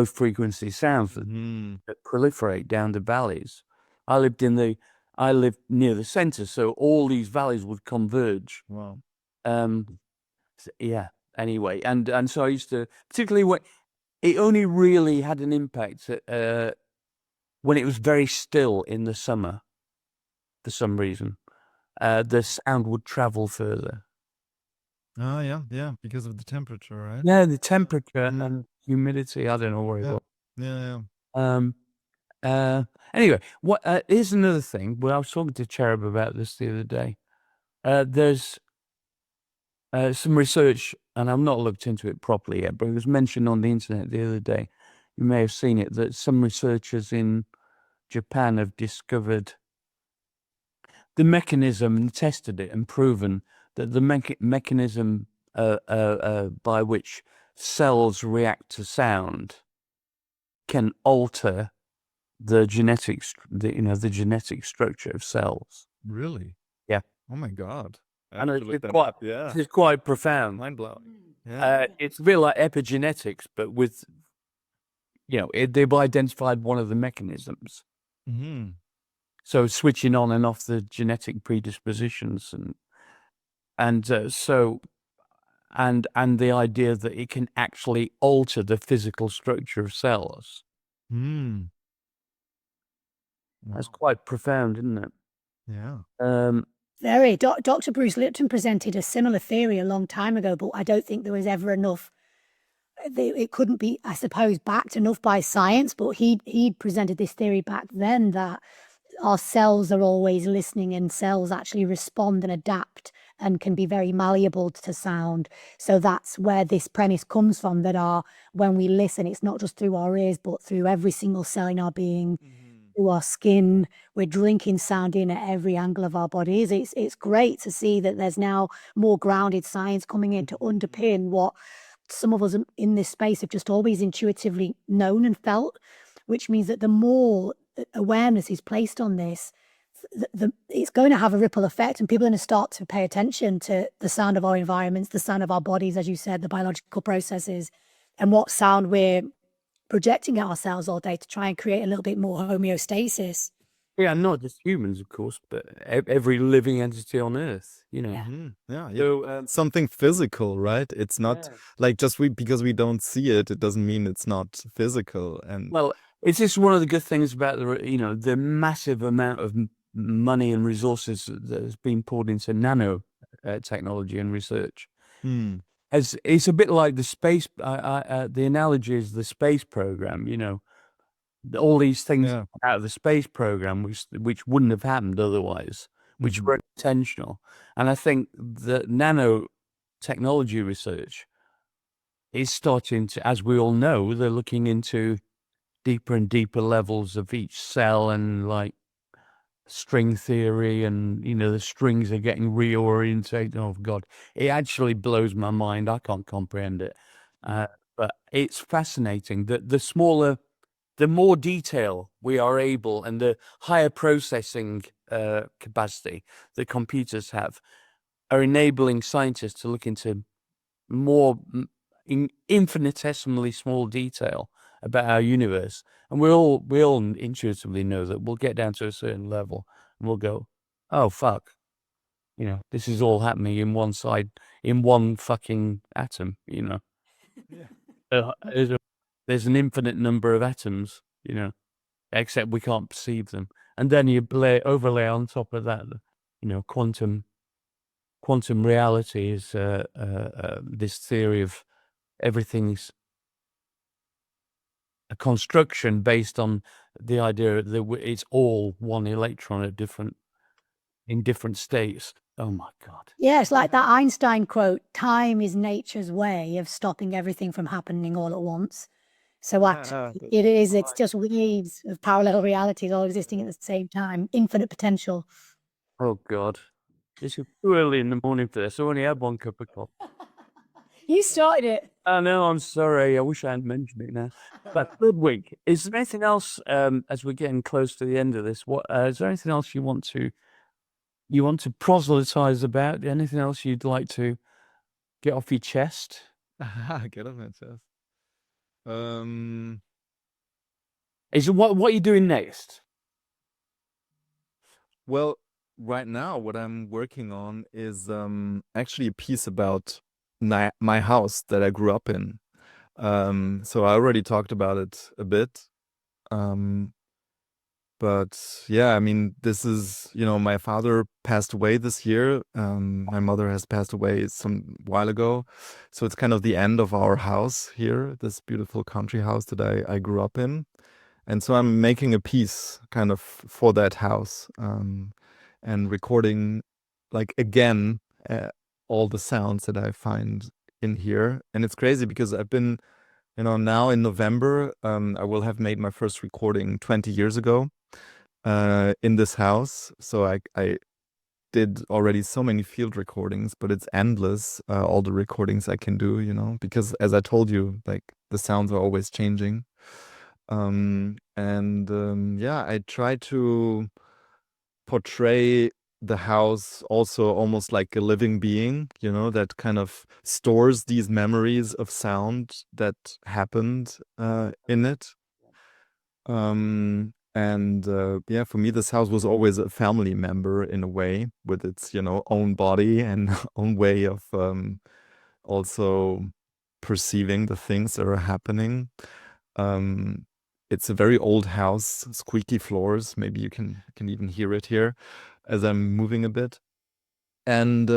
frequency sounds that proliferate down the valleys. I lived near the center, so all these valleys would converge. Wow. Yeah. Anyway, and so I used to, particularly when it only really had an impact when it was very still in the summer. For some reason, the sound would travel further. Oh, yeah, because of the temperature, right? Yeah, the temperature and humidity. I don't know where it was. Yeah. Anyway, here's another thing. Well, I was talking to Cherub about this the other day. There's some research, and I've not looked into it properly yet, but it was mentioned on the internet the other day. You may have seen it, that some researchers in Japan have discovered the mechanism and tested it and proven that the mechanism by which cells react to sound can alter the genetic structure of cells. Really? Yeah. Oh my God. And it's quite profound. Mind blowing. Yeah. It's a bit like epigenetics, but with, they've identified one of the mechanisms. Mm-hmm. So switching on and off the genetic predispositions and the idea that it can actually alter the physical structure of cells. That's quite profound, isn't it? Yeah. Very. Dr. Bruce Lipton presented a similar theory a long time ago, but I don't think there was ever enough. It couldn't be, I suppose, backed enough by science, but he presented this theory back then that our cells are always listening, and cells actually respond and adapt and can be very malleable to sound. So that's where this premise comes from, that when we listen, it's not just through our ears, but through every single cell in our being, through our skin. We're drinking sound in at every angle of our bodies. It's great to see that there's now more grounded science coming in to underpin what some of us in this space have just always intuitively known and felt, which means that the more awareness is placed on this, it's going to have a ripple effect, and people are going to start to pay attention to the sound of our environments, the sound of our bodies, as you said, the biological processes, and what sound we're projecting at ourselves all day to try and create a little bit more homeostasis. Yeah, not just humans, of course, but every living entity on Earth, Yeah. Yeah. So, something physical, right? It's not like just because we don't see it, it doesn't mean it's not physical. And well, it's just one of the good things about the massive amount of money and resources that has been poured into nano technology and research. It's a bit like the space. The analogy is the space program. All these things out of the space program, which wouldn't have happened otherwise, which Mhm. were intentional. And I think that nanotechnology research is starting to, as we all know, they're looking into deeper and deeper levels of each cell and like string theory, and the strings are getting reorientated. Oh God, it actually blows my mind. I can't comprehend it. But it's fascinating that the more detail we are able, and the higher processing capacity that computers have, are enabling scientists to look into more infinitesimally small detail about our universe. And we all intuitively know that we'll get down to a certain level and we'll go, oh fuck, this is all happening in one fucking atom. Yeah. There's an infinite number of atoms, except we can't perceive them. And then you overlay on top of that, quantum reality is this theory of everything's a construction based on the idea that it's all one electron in different states. Oh my God. Yeah, it's like that Einstein quote, time is nature's way of stopping everything from happening all at once. So actually, it's just waves of parallel realities all existing at the same time, infinite potential. Oh God. It's too early in the morning for this. I only had one cup of coffee. You started it. I know, I'm sorry. I wish I hadn't mentioned it now. But Ludwig, is there anything else, as we're getting close to the end of this, is there anything else you want to proselytize about? Anything else you'd like to get off your chest? Get off my chest. What are you doing next? Well, right now, what I'm working on is actually a piece about my house that I grew up in. So I already talked about it a bit. But yeah, I mean, this is, my father passed away this year. My mother has passed away some while ago. So it's kind of the end of our house here, this beautiful country house that I grew up in. And so I'm making a piece kind of for that house, and recording, like, again, all the sounds that I find in here. And it's crazy because I've been, now in November, I will have made my first recording 20 years ago in this house. So I did already so many field recordings, but it's endless, all the recordings I can do, because as I told you, like, the sounds are always changing. Yeah, I try to portray the house also almost like a living being, that kind of stores these memories of sound that happened in it. Yeah, for me, this house was always a family member in a way, with its, own body and own way of also perceiving the things that are happening. It's a very old house, squeaky floors. Maybe you can even hear it here as I'm moving a bit. And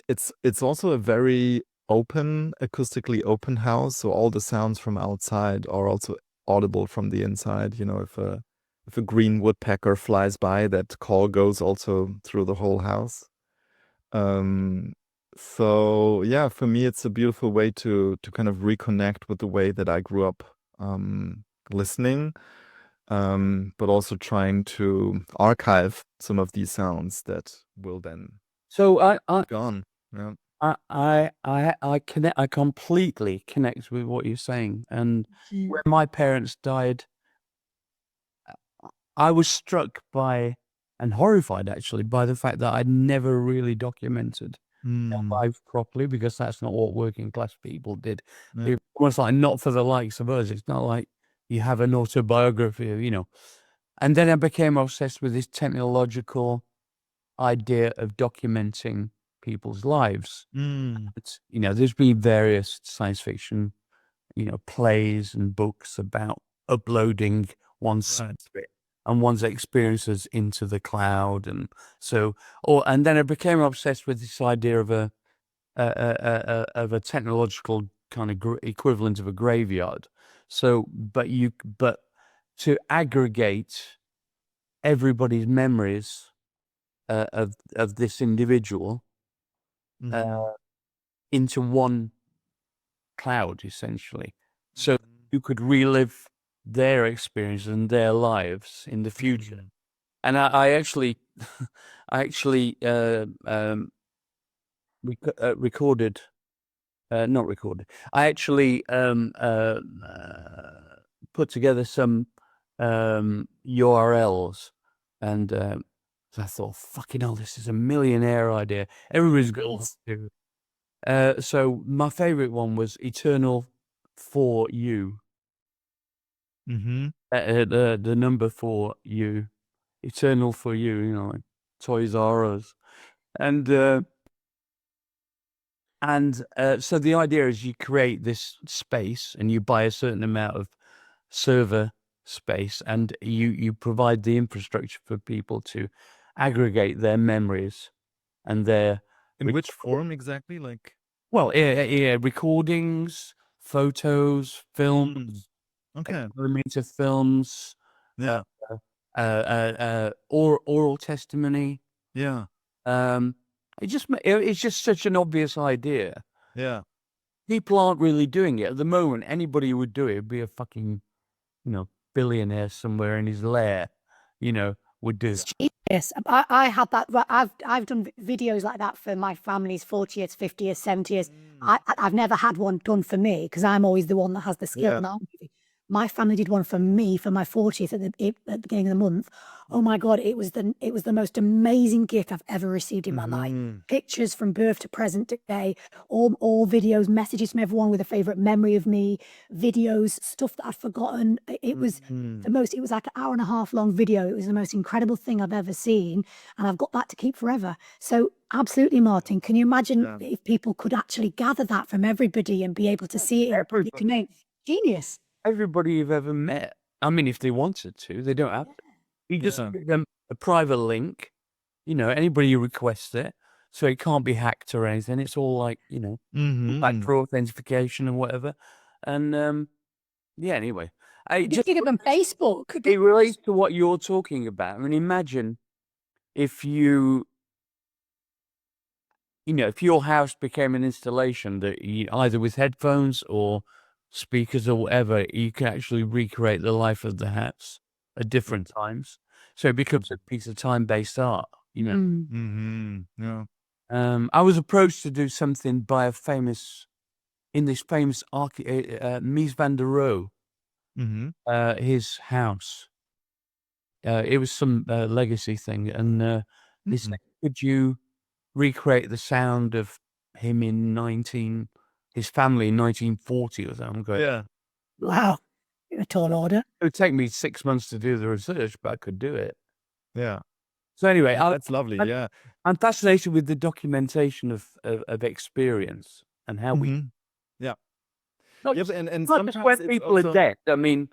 it's also a very acoustically open house. So all the sounds from outside are also audible from the inside. If a green woodpecker flies by, that call goes also through the whole house. So yeah, for me, it's a beautiful way to kind of reconnect with the way that I grew up listening, but also trying to archive some of these sounds that will then So I gone. Yeah. I completely connect with what you're saying. And when my parents died, I was struck by, and horrified actually, by the fact that I'd never really documented their life properly, because that's not what working class people did. Yeah. It's almost like, not for the likes of us. It's not like you have an autobiography of. And then I became obsessed with this technological idea of documenting people's lives. There's been various science fiction, plays and books about uploading one's spirit and one's experiences into the cloud, and then I became obsessed with this idea of a technological kind of equivalent of a graveyard. So, but to aggregate everybody's memories of this individual into one cloud, essentially, so you could relive their experience and their lives in the future. And I actually recorded, not recorded. I actually put together some URLs, and so I thought, fucking hell, this is a millionaire idea. Everybody's going to do. So my favorite one was Eternal for You. The number for you, Eternal for You, you know, like Toys R Us, and so the idea is you create this space and you buy a certain amount of server space, and you provide the infrastructure for people to aggregate their memories and their In which form exactly? Like, recordings, photos, films, okay, millimeter films, yeah, oral testimony. yeah, It's just such an obvious idea. yeah. People aren't really doing it at the moment. Anybody who would do it would be a fucking, billionaire somewhere in his lair, would do it. Yes, I had that. I've done videos like that for my family's 40th, 50th, 70th. I've never had one done for me because I'm always the one that has the skill. Yeah. And my family did one for me for my 40th at the beginning of the month. Oh my God, it was the most amazing gift I've ever received in my life. Pictures from birth to present day, all videos, messages from everyone with a favorite memory of me, videos, stuff that I'd forgotten. It was it was like an hour and a half long video. It was the most incredible thing I've ever seen, and I've got that to keep forever. So absolutely, Martin, can you imagine if people could actually gather that from everybody and be able to see it? Genius. Everybody you've ever met. I mean, if they wanted to, they don't have to. You just give them a private link, anybody who requests it, so it can't be hacked or anything. It's all like, factor authentication and whatever. And anyway. Just give them Facebook. It relates to what you're talking about. I mean, imagine if if your house became an installation that either with headphones or speakers or whatever, you can actually recreate the life of the house at different times. So it becomes a piece of time-based art, Yeah. I was approached to do something by Mies van der Rohe, his house. It was some legacy thing, and they said, could you recreate the sound of him his family in 1940 or something? Yeah. Wow. A tall order. It would take me 6 months to do the research, but I could do it. Yeah. So anyway, That's lovely. Yeah. I'm fascinated with the documentation of experience and how we. Yeah. Not Yep, just, and not sometimes just when it's people also- are dead. I mean,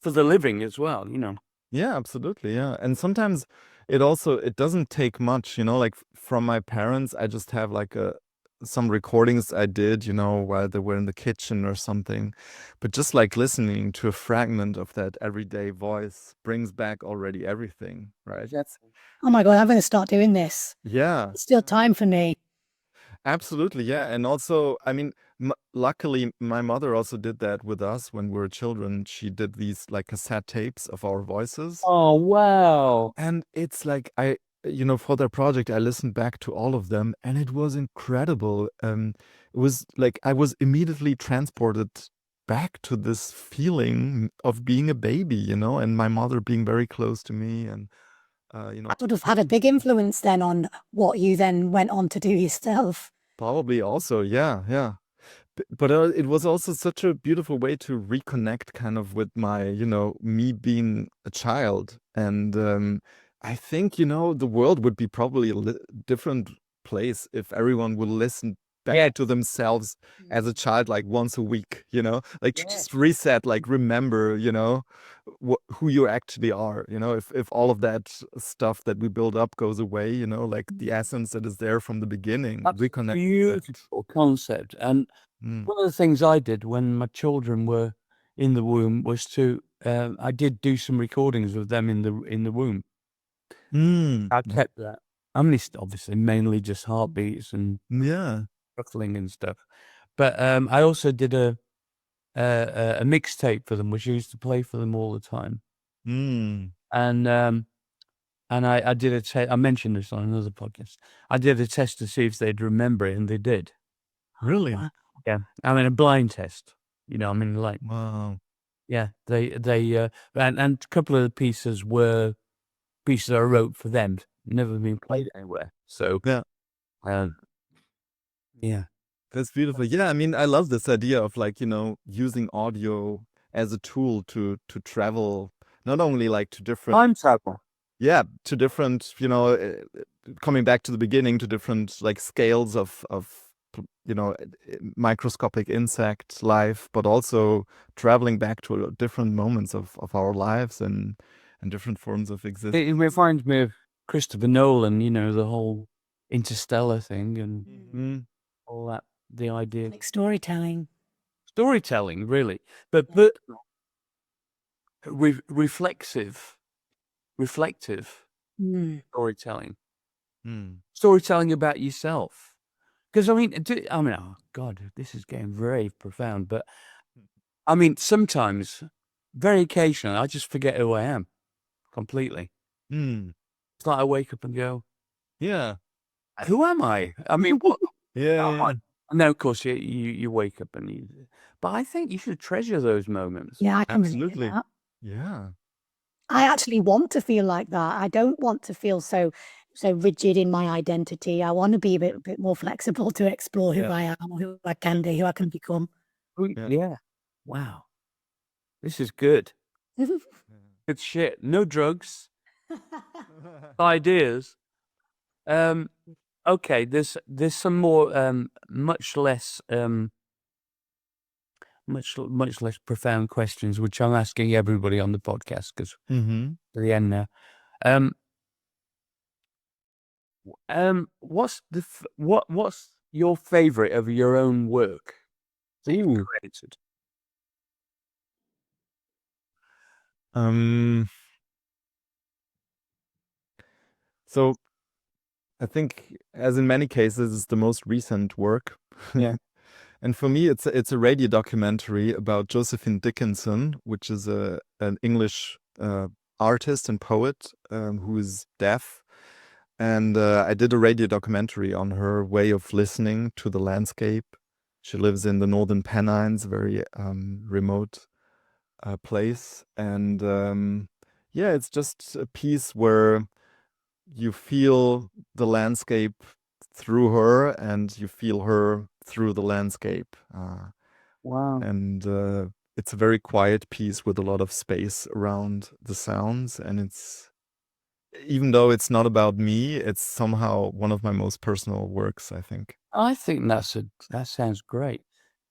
for the living as well. Yeah, absolutely. Yeah. And sometimes it doesn't take much, like from my parents, I just have like some recordings I did, while they were in the kitchen or something. But just like listening to a fragment of that everyday voice brings back already everything, right? Oh my God, I'm going to start doing this. Yeah. It's still time for me. Absolutely, yeah. And also, I mean, luckily, my mother also did that with us when we were children. She did these like cassette tapes of our voices. Oh, wow. And it's like, for their project, I listened back to all of them, and it was incredible. It was like I was immediately transported back to this feeling of being a baby, and my mother being very close to me. And That would have had a big influence then on what you then went on to do yourself. probably also, yeah. But it was also such a beautiful way to reconnect kind of with my, me being a child. And I think, the world would be probably a different place if everyone would listen back to themselves as a child, like once a week, like just reset, like remember, who you actually are, if all of that stuff that we build up goes away, like the essence that is there from the beginning, That's a reconnect. beautiful concept. And one of the things I did when my children were in the womb was I did do some recordings of them in the womb. I kept that. I mean, it's obviously mainly just heartbeats and Yeah. shuffling and stuff. But I also did a mixtape for them, which I used to play for them all the time. And I did a test. I mentioned this on another podcast. I did a test to see if they'd remember it, and they did. Really? Wow. Yeah, I mean a blind test. I mean, like, Wow. yeah, they and a couple of the pieces were pieces I wrote for them, never been played anywhere. So Yeah. Yeah, That's beautiful. Yeah, I mean, I love this idea of like, using audio as a tool to travel, not only like to different, time travel. to different, coming back to the beginning, to different like scales of microscopic insect life, but also traveling back to different moments of our lives and different forms of existence. It reminds me of Christopher Nolan. The whole interstellar thing and all that. The idea, Like storytelling. storytelling, really, but reflective storytelling. Storytelling about yourself. Because I mean, oh God, this is getting very profound. But I mean, sometimes, very occasionally, I just forget who I am completely. It's like I wake up and go, Yeah. "Who am I? I mean, what?" Yeah. And then, of course, you wake up and you. But I think you should treasure those moments. Yeah, I can relate to Absolutely. that. Yeah. I actually want to feel like that. I don't want to feel so rigid in my identity. I want to be a bit more flexible to explore who Yeah. I am, who I can be, who I can become. Yeah. Wow. This is good. Good shit. No drugs. Ideas. Okay. There's some more much less profound questions, which I'm asking everybody on the podcast because to the end now. What's what's your favorite of your own work that you created? So I think, as in many cases, it's the most recent work. Yeah. And for me, it's a radio documentary about Josephine Dickinson, which is an English artist and poet who is deaf. And I did a radio documentary on her way of listening to the landscape. She lives in the Northern Pennines, very remote place. And yeah, it's just a piece where you feel the landscape through her and you feel her through the landscape. Wow. And it's a very quiet piece with a lot of space around the sounds. And it's, even though it's not about me, it's somehow one of my most personal works, I think. I think that sounds great.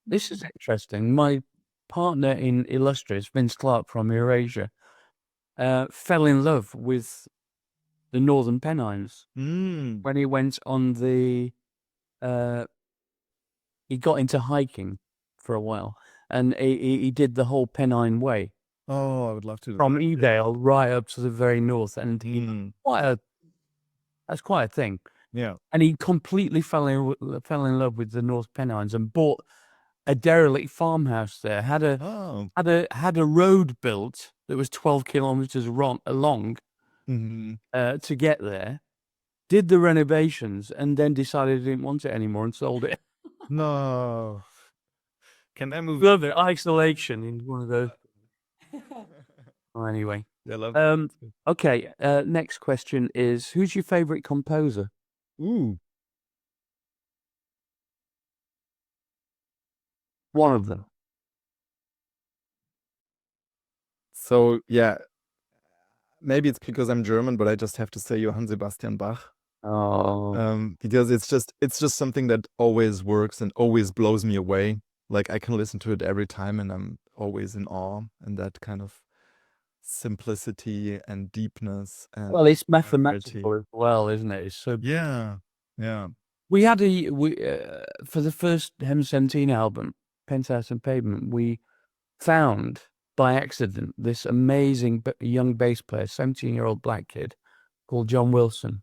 This is interesting. My partner in Illustrious, Vince Clark from Eurasia, fell in love with the Northern Pennines when he went on the. He got into hiking for a while, and he did the whole Pennine Way Oh, I would love to. from Edale right up to the very north, and that's quite a thing. Yeah. And he completely fell in love with the North Pennines and bought a derelict farmhouse there. Had a road built that was 12 kilometers along to get there. Did the renovations and then decided he didn't want it anymore and sold it. No. Can I move? Love it. Isolation in one of those. Oh, anyway. I love it. Okay. Next question is, who's your favorite composer? Ooh. One of them. So yeah, maybe it's because I'm German, but I just have to say Johann Sebastian Bach. Oh. Because it's just something that always works and always blows me away. Like I can listen to it every time and I'm always in awe, and that kind of simplicity and deepness. And Well, it's mathematical as well, isn't it? It's so. yeah. We had for the first EP17 album, Penthouse and Pavement, we found by accident this amazing young bass player, 17-year-old black kid, called John Wilson.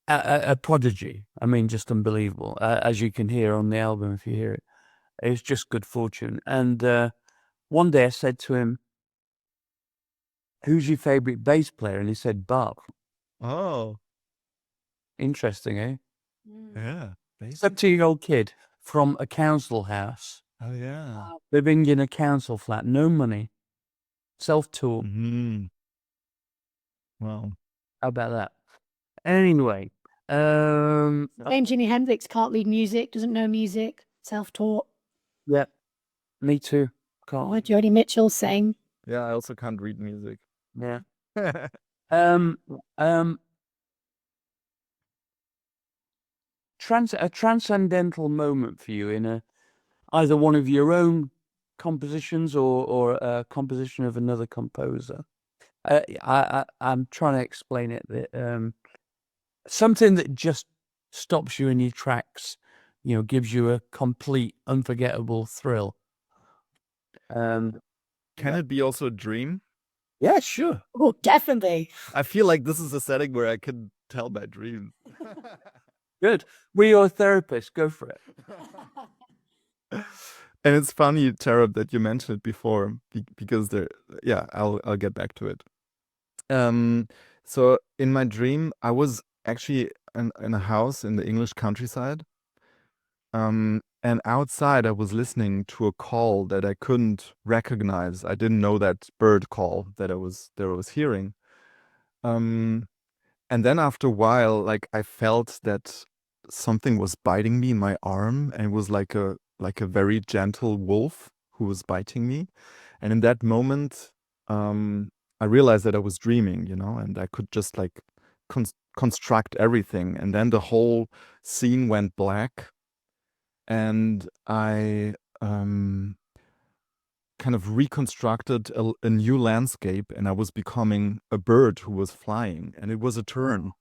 A prodigy. I mean, just unbelievable. As you can hear on the album, if you hear it, it's just good fortune. And one day I said to him, "Who's your favorite bass player?" And he said, "Bob." Oh, Interesting, eh? yeah. 17-year-old kid from a council house, Oh, yeah. living in a council flat, no money, self-taught. Mm-hmm. Wow. How about that? Anyway, Same Jimi Hendrix, can't read music, doesn't know music, self-taught. yeah, me too. Can't. Oh, Joni Mitchell, same. Yeah, I also can't read music. Yeah. A transcendental moment for you in either one of your own compositions or a composition of another composer. I'm trying to explain it that something that just stops you in your tracks, gives you a complete, unforgettable thrill. Can it be also a dream? Yeah, sure. Oh, definitely. I feel like this is a setting where I can tell my dreams. Good. We're your therapist. Go for it. And it's funny, Tarab, that you mentioned it before because I'll get back to it. So in my dream, I was actually in a house in the English countryside. And outside, I was listening to a call that I couldn't recognize. I didn't know that bird call that I was hearing. And then after a while, like I felt that something was biting me in my arm, and it was like a very gentle wolf who was biting me. And in that moment, I realized that I was dreaming, and I could just like construct everything. And then the whole scene went black, and I kind of reconstructed a new landscape, and I was becoming a bird who was flying, and it was a tern.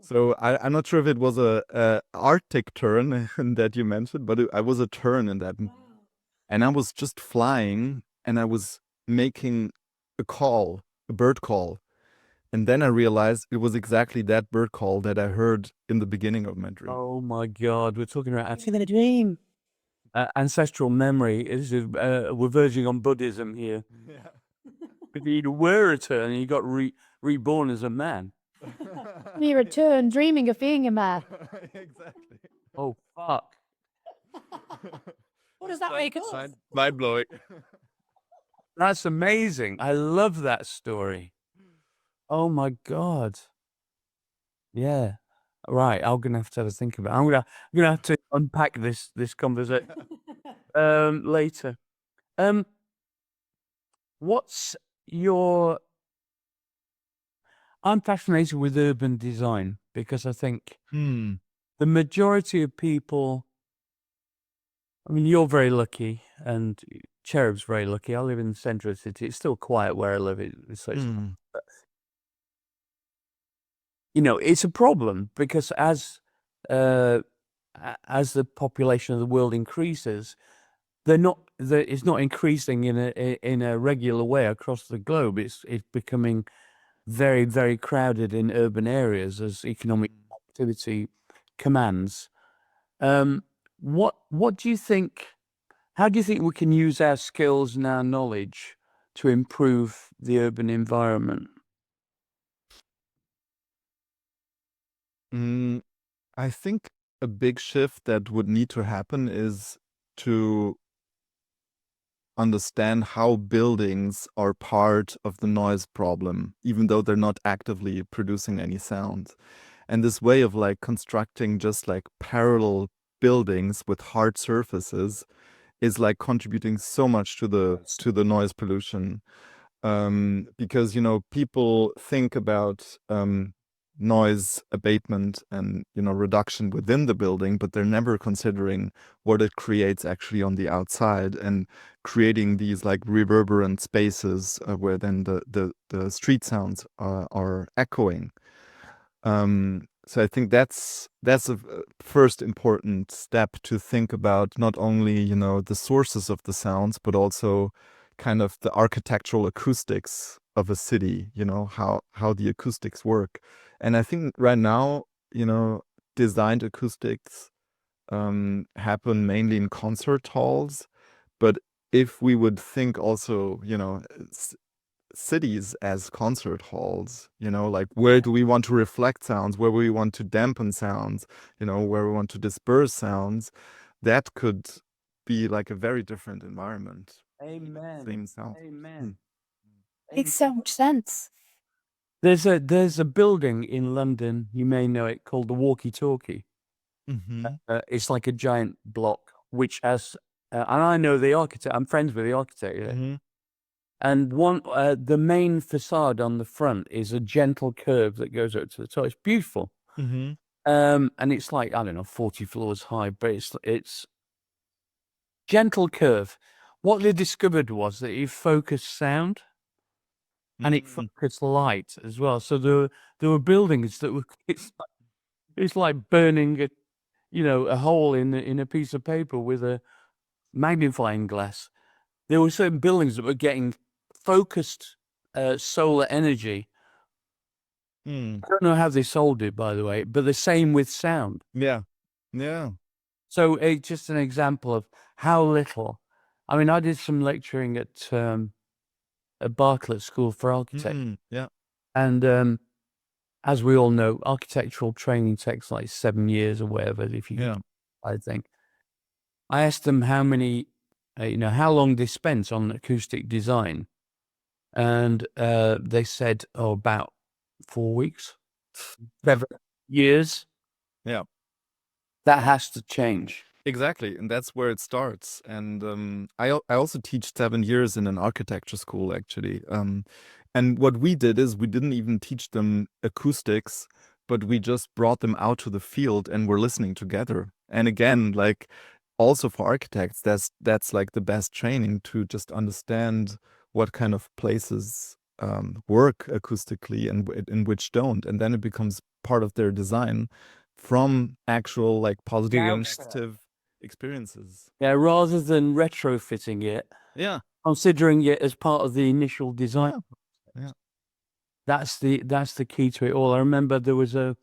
So I'm not sure if it was a Arctic tern that you mentioned, but I was a tern in that. And I was just flying, and I was making a bird call. And then I realized it was exactly that bird call that I heard in the beginning of my dream. Oh my God, we're talking about Living a dream. ancestral memory. We're verging on Buddhism here. Yeah. If you were a turn, you got reborn as a man. You return dreaming of being a man. Exactly. Oh fuck! What does that make us? Mind blowing. That's amazing. I love that story. Oh my God. Yeah. Right. I'm gonna have to think about it. I'm gonna have to unpack this conversation later. What's your? I'm fascinated with urban design because I think the majority of people. I mean, you're very lucky, and Cherub's very lucky. I live in the centre of the city. It's still quiet where I live. It's it's a problem because as the population of the world increases, it's not increasing in a regular way across the globe. It's becoming very, very crowded in urban areas as economic activity commands. What do you think? How do you think we can use our skills and our knowledge to improve the urban environment? I think a big shift that would need to happen is to understand how buildings are part of the noise problem, even though they're not actively producing any sound. And this way of like constructing just like parallel buildings with hard surfaces is like contributing so much to the noise pollution. Because people think about noise abatement and reduction within the building, but they're never considering what it creates actually on the outside and creating these like reverberant spaces where then the street sounds are echoing. So I think that's a first important step to think about, not only the sources of the sounds, but also kind of the architectural acoustics of a city, how the acoustics work. And I think right now, designed acoustics happen mainly in concert halls. But if we would think also, cities as concert halls, like where do we want to reflect sounds, where we want to dampen sounds, where we want to disperse sounds, that could be like a very different environment. Amen. Same sound. Amen. Makes so much sense. There's a building in London, you may know it, called the Walkie Talkie. Mm-hmm. It's like a giant block which has, and I know the architect. I'm friends with the architect. Mm-hmm. And the main facade on the front is a gentle curve that goes up to the top. It's beautiful. Mm-hmm. And it's like, I don't know, 40 floors high, but it's gentle curve. What they discovered was that it focused sound and it focused light as well. So there were buildings that were, it's like burning a hole in a piece of paper with a magnifying glass. There were certain buildings that were getting focused solar energy. I don't know how they sold it, by the way, but the same with sound. Yeah. So it's just an example of how little. I mean, I did some lecturing at Bartlett School for Architecture. Yeah. And as we all know, architectural training takes like 7 years or whatever, I think. I asked them how many, how long they spent on acoustic design. And they said, about 4 weeks, 7 years. Yeah. That has to change. Exactly, and that's where it starts. And I also teach 7 years in an architecture school, actually. And what we did is we didn't even teach them acoustics, but we just brought them out to the field and we're listening together. And again, like also for architects, that's like the best training to just understand what kind of places work acoustically and in which don't, and then it becomes part of their design from actual like positive and negative experiences. Yeah, rather than retrofitting it, Yeah. considering it as part of the initial design. Yeah. That's the key to it all. I remember there was an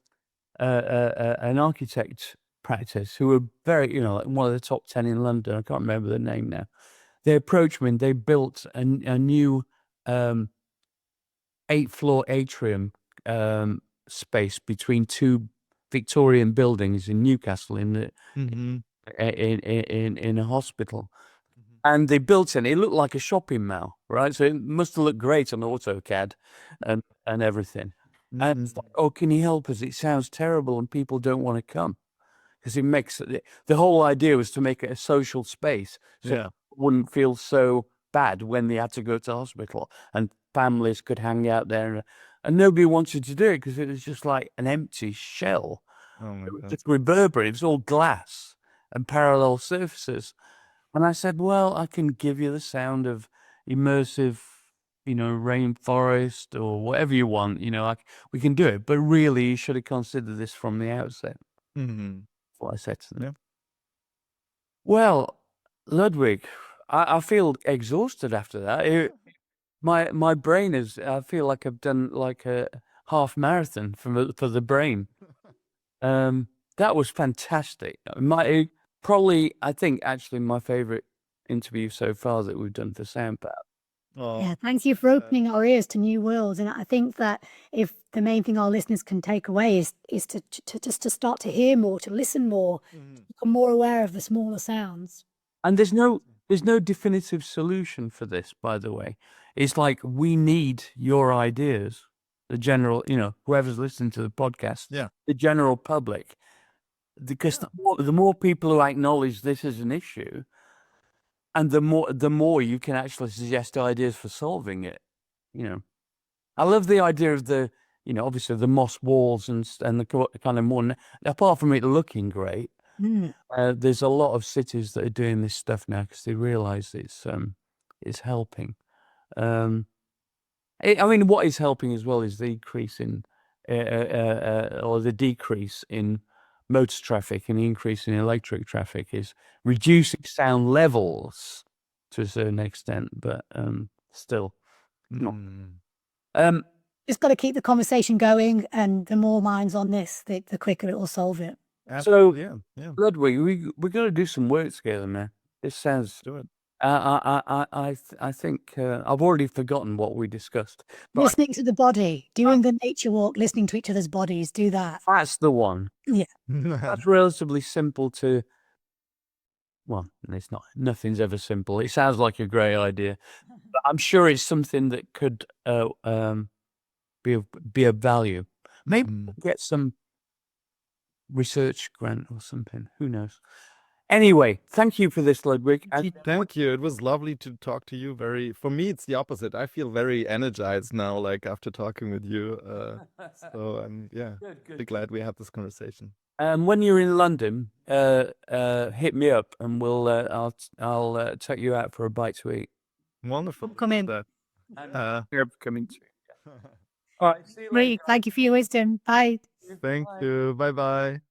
architect practice who were very, like one of the top 10 in London. I can't remember the name now. They approached me and they built a new 8-floor atrium space between two Victorian buildings in Newcastle in a hospital. And they built it. It looked like a shopping mall, right? So it must have looked great on AutoCAD and everything. And it's like, can you help us? It sounds terrible and people don't want to come. Because it makes the whole idea was to make it a social space. So it wouldn't feel so bad when they had to go to hospital and families could hang out there. And nobody wanted to do it because it was just like an empty shell. Oh my It was God. just reverberant. It was all glass and parallel surfaces. And I said, well, I can give you the sound of immersive, rainforest or whatever you want. We can do it. But really, you should have considered this from the outset. Mm-hmm. That's what I said to them. Yeah. Well, Ludwig, I feel exhausted after that. My brain is. I feel like I've done like a half marathon for the brain. That was fantastic. I think actually my favorite interview so far that we've done for SoundPower. Yeah, thank you for opening our ears to new worlds. And I think that if the main thing our listeners can take away is to just to start to hear more, to listen more, become more aware of the smaller sounds. And there's no definitive solution for this, by the way. It's like we need your ideas, the general, whoever's listening to the podcast, the general public, because the more people who acknowledge this as an issue, and the more you can actually suggest ideas for solving it. I love the idea of the, obviously the moss walls and the kind of more, apart from it looking great, there's a lot of cities that are doing this stuff now because they realize it's helping. What is helping as well is the increase in or the decrease in motor traffic and the increase in electric traffic is reducing sound levels to a certain extent, but still not. Just got to keep the conversation going, and the more minds on this, the quicker it will solve it. Absolutely, yeah. Ludwig, we're going to do some work together, man. This sounds. Do it. I think I've already forgotten what we discussed. But Listening to the body, doing the nature walk, listening to each other's bodies, do that. that's the one. Yeah. That's relatively simple to. Well, it's not. Nothing's ever simple. It sounds like a great idea, but I'm sure it's something that could be of value. Maybe we'll get some research grant or something. Who knows? Anyway, thank you for this, Ludwig. Thank you. It was lovely to talk to you. For me, it's the opposite. I feel very energized now, like after talking with you. So I'm really glad we had this conversation. When you're in London, hit me up and I'll take you out for a bite to eat. Wonderful. Come in. You're coming too. All right. See you later. Great. Thank you for your wisdom. Bye. Thank you. Bye bye.